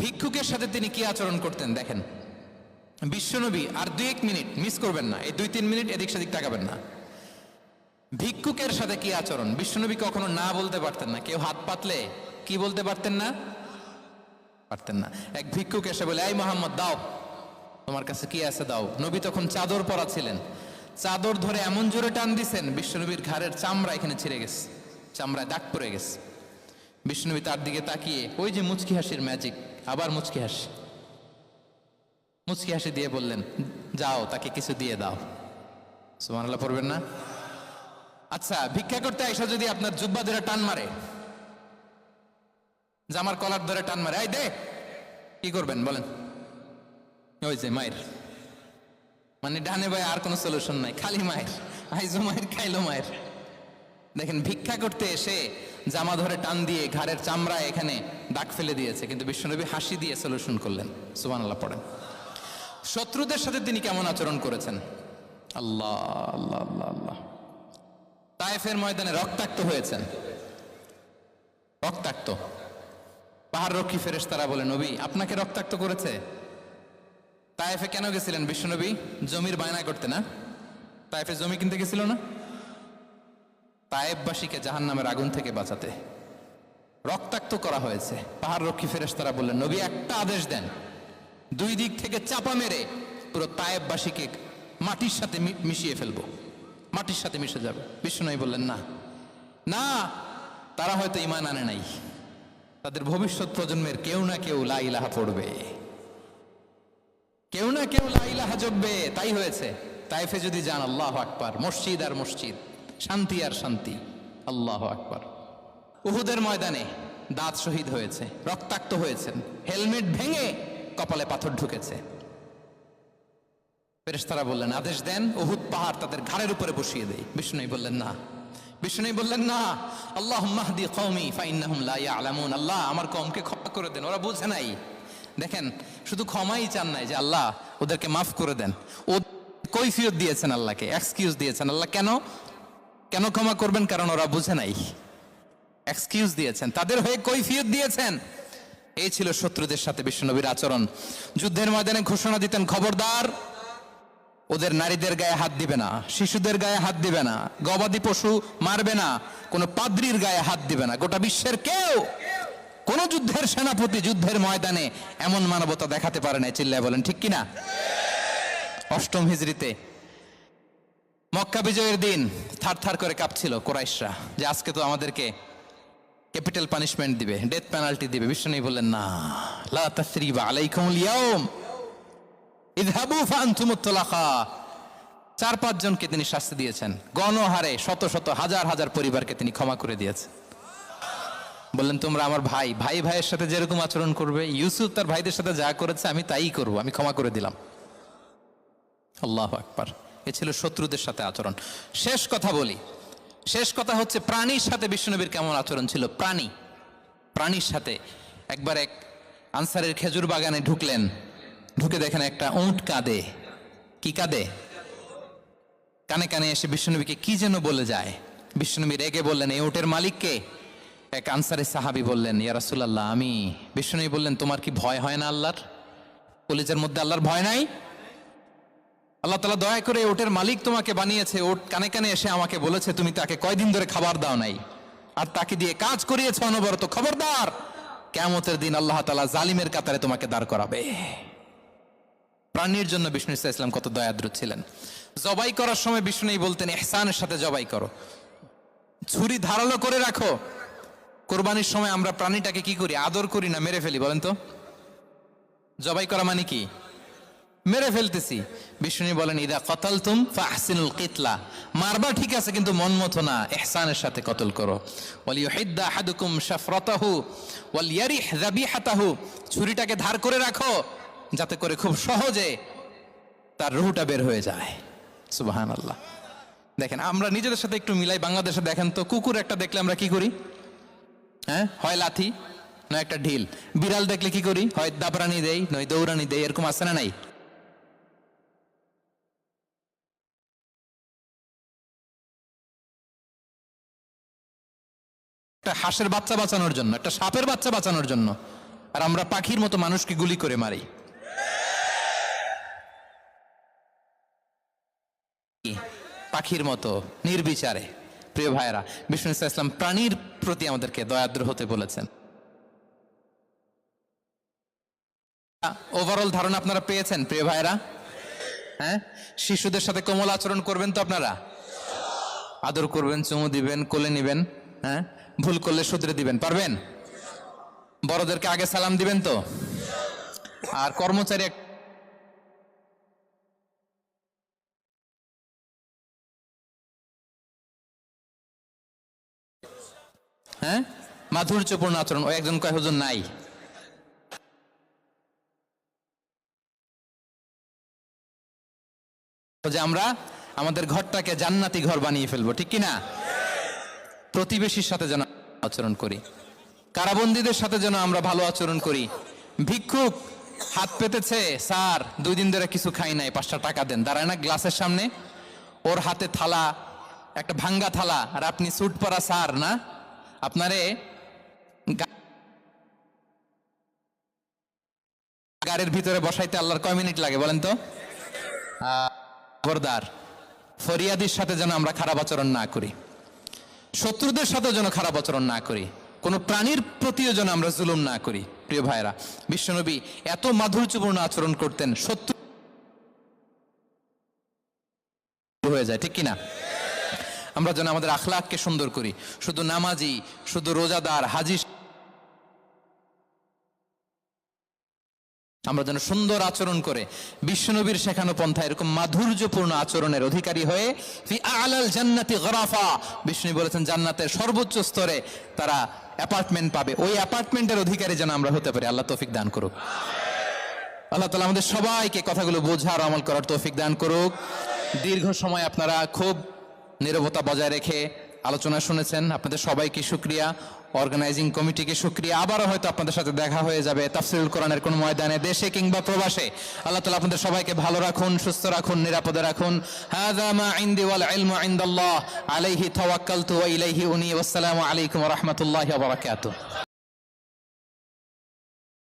ভিক্ষুকের সাথে তিনি কি আচরণ করতেন দেখেন। বিশ্বনবী, আর 2-1 মিনিট মিস করবেন না, এই 2-3 মিনিট এদিক সেদিক তাকাবেন না। ভিক্ষুকের সাথে কি আচরণ? বিশ্বনবী কখনো না বলতে পারতেন না। কেউ হাত পাতলে কি বলতে পারতেন না? পারতেন না। এক ভিক্ষুক এসে বলে, এই মোহাম্মদ দাও, তোমার কাছে কি আছে দাও। নবী তখন চাদর পরা ছিলেন। চাদর ধরে এমন জোরে টান দিছেন, বিশ্বনবীর ঘাড়ের চামড়া এখানে ছিঁড়ে গেছে, চামড়ায় দাগ পড়ে গেছে। বিশ্বনবী তার দিকে তাকিয়ে, ওই যে মুচকি হাসির ম্যাজিক, আবার মুচকি হাসি দিয়ে বললেন, যাও তাকে কিছু দিয়ে দাও। সুবহানাল্লাহ পড়বেন না? আচ্ছা, ভিক্ষা করতে আইসা যদি আপনার জুব্বা ধরে টান মারে, জামার কলার ধরে টান মারে, এই দে, কি করবেন বলেন? ওই যে মায়ের, মানে ডানে ভাই আর কোনো সলিউশন নাই, খালি মায়ের, আইজো মায়ের খাইলো মায়ের। দেখেন, ভিক্ষা করতে এসে জামা ধরে টান দিয়ে ঘাড়ের চামড়া এখানে দাগ ফেলে দিয়েছে, কিন্তু বিশ্বনবী হাসি দিয়ে সলিউশন করলেন। সুবহানাল্লাহ পড়েন। শত্রুদের সাথে তিনি কেমন আচরণ করেছেন? আল্লাহ আল্লাহ আল্লাহ আল্লাহ। তায়েফের ময়দানে রক্তাক্ত হয়েছেন, রক্তাক্ত। পাহাড় রক্ষী ফেরেশতারা বলে, নবী আপনাকে রক্তাক্ত করেছে? তায়েফে কেন গেছিলেন বিশ্বনবী? জমির বায়না করতে না? তায়েফে জমি কিনতে গেছিল না? তায়েফবাসীকে জাহান্নামের আগুন থেকে বাঁচাতে রক্তাক্ত করা হয়েছে। পাহাড় রক্ষী ফেরেশতারা বললেন, নবী একটা আদেশ দেন, 2 দিক থেকে চাপা মেরে পুরো তায়েফবাসীকে মাটির সাথে মিশিয়ে ফেলবো, মাটির সাথে মিশে যাবে। বিশ্বনবী বললেন, না না, তারা হয়তো ঈমান আনে নাই, তাদের ভবিষ্যৎ প্রজন্মের কেউ না কেউ লা ইলাহা পড়বে, কেউ না কেউ লা ইলাহা জপবে। তাই হয়েছে। তায়েফে যদি যান, আল্লাহু আকবার, মসজিদ আর মসজিদ, শান্তি আর শান্তি। আল্লাহু আকবার। উহুদের ময়দানে দাঁত শহীদ হয়েছে, রক্তাক্ত হয়েছেন, হেলমেট ভেঙে কপালে পাথর ঢুকেছে। ফেরেশতারা বললেন, আদেশ দেন উহুদ পাহাড় তাদের ঘাড়ের উপরে বসিয়ে দেয়। বিষ্ণুই বললেন না, বিষ্ণুই বললেন না, আল্লাহুম্মা হদি কওমি ফাইন্নাহুম লা ইয়ালামুন। আল্লাহ আমার কওমকে ক্ষমা করে দেন, ওরা বুঝে নাই। দেখেন, শুধু ক্ষমাই চান নাই যে আল্লাহ ওদেরকে মাফ করে দেন, ও কৈফিয়ত দিয়েছেন আল্লাহকে, এক্সকিউজ দিয়েছেন। আল্লাহ কেন কেন ক্ষমা করবেন? কারণ ওরা বুঝে নাই। এক্সকিউজ দিয়েছেন, তাদের হয়ে কৈফিয়ত দিয়েছেন। এই ছিল শত্রুদের সাথে বিশ্বনবীর আচরণ। যুদ্ধের ময়দানে ঘোষণা দিতেন, খবরদার ওদের নারীদের গায়ে হাত দিবে না, শিশুদের গায়ে হাত দিবে না, গবাদি পশু মারবে না, কোনো পাদ্রীর গায়ে হাত দিবে না। গোটা বিশ্বের কেউ কোন যুদ্ধের সেনাপতি যুদ্ধের ময়দানে এমন মানবতা দেখাতে পারে না। চিল্লায় বলেন ঠিক কিনা? অষ্টম হিজরিতে মক্কা বিজয়ের দিন থারথার করে কাঁপছিল কুরাইশরা যে আজকে তো আমাদেরকে ক্যাপিটাল পানিশমেন্ট দিবে, ডেথ পেনাল্টি দিবে। বিশ্বনবী বললেন, না, লা তাসরিবা আলাইকুমুল ইয়াউম ইযহাবু ফাআনতুমুত তুলাকা। 4-5 জনকে তিনি শাস্তি দিয়েছেন, গণহারে শত শত হাজার হাজার পরিবারকে তিনি ক্ষমা করে দিয়েছেন। বললেন, তোমরা আমার ভাই, ভাই ভাইয়ের সাথে যেরকম আচরণ করবে, ইউসুফ তার ভাইদের সাথে যা করেছে আমি তাই করব, আমি ক্ষমা করে দিলাম। আল্লাহু আকবার। এ ছিল শত্রুদের সাথে আচরণ। শেষ কথা বলি, শেষ কথা হচ্ছে প্রাণীর সাথে বিশ্বনবীর কেমন আচরণ ছিল। প্রাণীর সাথে একবার এক আনসারের খেজুর বাগানে ঢুকলেন, ঢুকে দেখেন একটা উট কাঁদে। কি কাঁদে? কানে কানে এসে বিশ্বনবীকে কি যেন বলে যায়। বিশ্বনবী রেগে বললেন, এই উটের মালিককে? এক আনসারি সাহাবী বললেন, ইয়া রাসূলুল্লাহ আমি। বিশ্বনবী বললেন, তোমার কি ভয় হয় না আল্লাহর? কলিজার মধ্যে আল্লাহর ভয় নাই? আল্লাহ তাআলা দয়া করে ওটের মালিক তোমাকে বানিয়েছে, ওট কানে কানে এসে আমাকে বলেছে তুমি তাকে কয়দিন ধরে খাবার দাও নাই, আর তাকে দিয়ে কাজ করিয়েছে অনবরত। খবরদার, কিয়ামতের দিন আল্লাহ তাআলা জালিমের কাতারে তোমাকে দাঁড় করাবে। প্রাণীর জন্য বিষ্ণু ইসলাম কত দয়াদ্র ছিলেন। জবাই করার সময় বিষ্ণু বলতেন, ইহসানের সাথে জবাই করো, ছুরি ধারালো করে রাখো। কোরবানির সময় আমরা প্রাণীটাকে কি করি? আদর করি না মেরে ফেলি? বলেন তো, জবাই করা মানে কি? মেরে ফেলতেছি। বিষ্ণু বলেন, ইদা কতালতুম ফাহসিনুল কিতলা, মারবা ঠিক আছে কিন্তু মন মতো না, ইহসানের সাথে কতল করো। ওয়ালিয়ুহিদ্দা আহাদুকুম শাফরাতাহু ওয়ালিয়ারিহ যাবিহাতাহু, ছুরিটাকে ধার করে রাখো যাতে করে খুব সহজে তার রুহটা বের হয়ে যায়। সুবহানাল্লাহ। দেখেন, আমরা নিজেদের সাথে একটু মিলাই। বাংলাদেশে দেখেন তো, কুকুর একটা দেখলে আমরা কি করি? হ্যাঁ, হয় লাথি না একটা ঢিল। বিড়াল দেখলে কি করি? হয় দাবরানি দেই নয় দৌড়ানি দেই। এরকম আছে না নাই? একটা হাঁসের বাচ্চা বাঁচানোর জন্য, একটা সাপের বাচ্চা বাঁচানোর জন্য, আর আমরা পাখির মতো মানুষকে গুলি করে মারি। পাখির মতো নির্বিচারে। প্রিয় ভাইরা, বিষ্ণু ইসলাম প্রাণীর প্রতি আমাদেরকে দয়াদ্র হতে বলেছেন। ওভারঅল ধারণা আপনারা পেয়েছেন প্রিয় ভাইরা? হ্যাঁ, শিশুদের সাথে কোমল আচরণ করবেন তো আপনারা? আদর করবেন, চুমু দিবেন, কোলে নিবেন। হ্যাঁ, ভুল করলে শুধরে দিবেন, পারবেন? বড়দেরকে আগে সালাম দিবেন তো। আর কর্মচারী হ্যাঁ, মাধুর্যপূর্ণ আচরণ। ও একজন কয়, হুজুর নাই। যে আমরা আমাদের ঘরটাকে জান্নাতি ঘর বানিয়ে ফেলবো, ঠিক কিনা? প্রতিবেশীর সাথে যেন আচরণ করি, কারাবন্দীদের সাথে যেন আমরা ভালো আচরণ করি। ভিক্ষুক হাত পেতেছে, স্যার 2 দিন ধরে কিছু খাই নাই, 5টা টাকা দেন। দাঁড়ায় না গ্লাসের সামনে, ওর হাতে থালা, একটা ভাঙ্গা থালা, আর আপনি স্যুট পরা স্যার না, আপনারে গাড়ির ভিতরে বসাইতে আল্লাহর কয় মিনিট লাগে বলেন তো? খবরদার, ফরিয়াদির সাথে যেন আমরা খারাপ আচরণ না করি, শত্রুদের সাথে যেন খারাপ আচরণ না করি, কোন প্রাণীর প্রতিও যেন আমরা জুলুম না করি। প্রিয় ভাইরা, বিশ্বনবী এত মাধুর্যপূর্ণ আচরণ করতেন, শত্রু হয়ে যায়, ঠিক কিনা? আমরা যেন আমাদের আখলাককে সুন্দর করি। শুধু নামাজি, শুধু রোজাদার, হাজি, আমরা যেন সুন্দর আচরণ করে বিশ্বনবীর শেখানো পন্থা এরকম মাধুর্যপূর্ণ আচরণের অধিকারী হয়ে ফি আলাল জান্নাতি গরাফা, বিষ্ণু বলেছেন জান্নাতের সর্বোচ্চ স্তরে তারা অ্যাপার্টমেন্ট পাবে। ওই অ্যাপার্টমেন্টের অধিকারী যেন আমরা হতে পারি। আল্লাহ তৌফিক দান করুক। আল্লাহ তাআলা আমাদের সবাইকে কথাগুলো বোঝার, আমল করার তৌফিক দান করুক। দীর্ঘ সময় আপনারা খুব নীরবতা বজায় রেখে আলোচনা শুনেছেন, আপনাদের সবাইকে শুকরিয়া। অর্গানাইজিং কমিটিকে শুকরিয়া। আবারও হয়তো আপনাদের সাথে দেখা হয়ে যাবে তাফসীরুল কোরআনের কোন ময়দানে, দেশে কিংবা প্রবাসে। আল্লাহ তাআলা আপনাদের সবাইকে ভালো রাখুন, সুস্থ রাখুন, নিরাপদে রাখুন। হাযা মা ইনদি ওয়াল ইলমু ইনদাল্লাহ, আলাইহি তাওয়াক্কালতু ওয়া ইলাইহি উনী। ওয়াসসালামু আলাইকুম ওয়া রাহমাতুল্লাহি ওয়া বারাকাতুহু।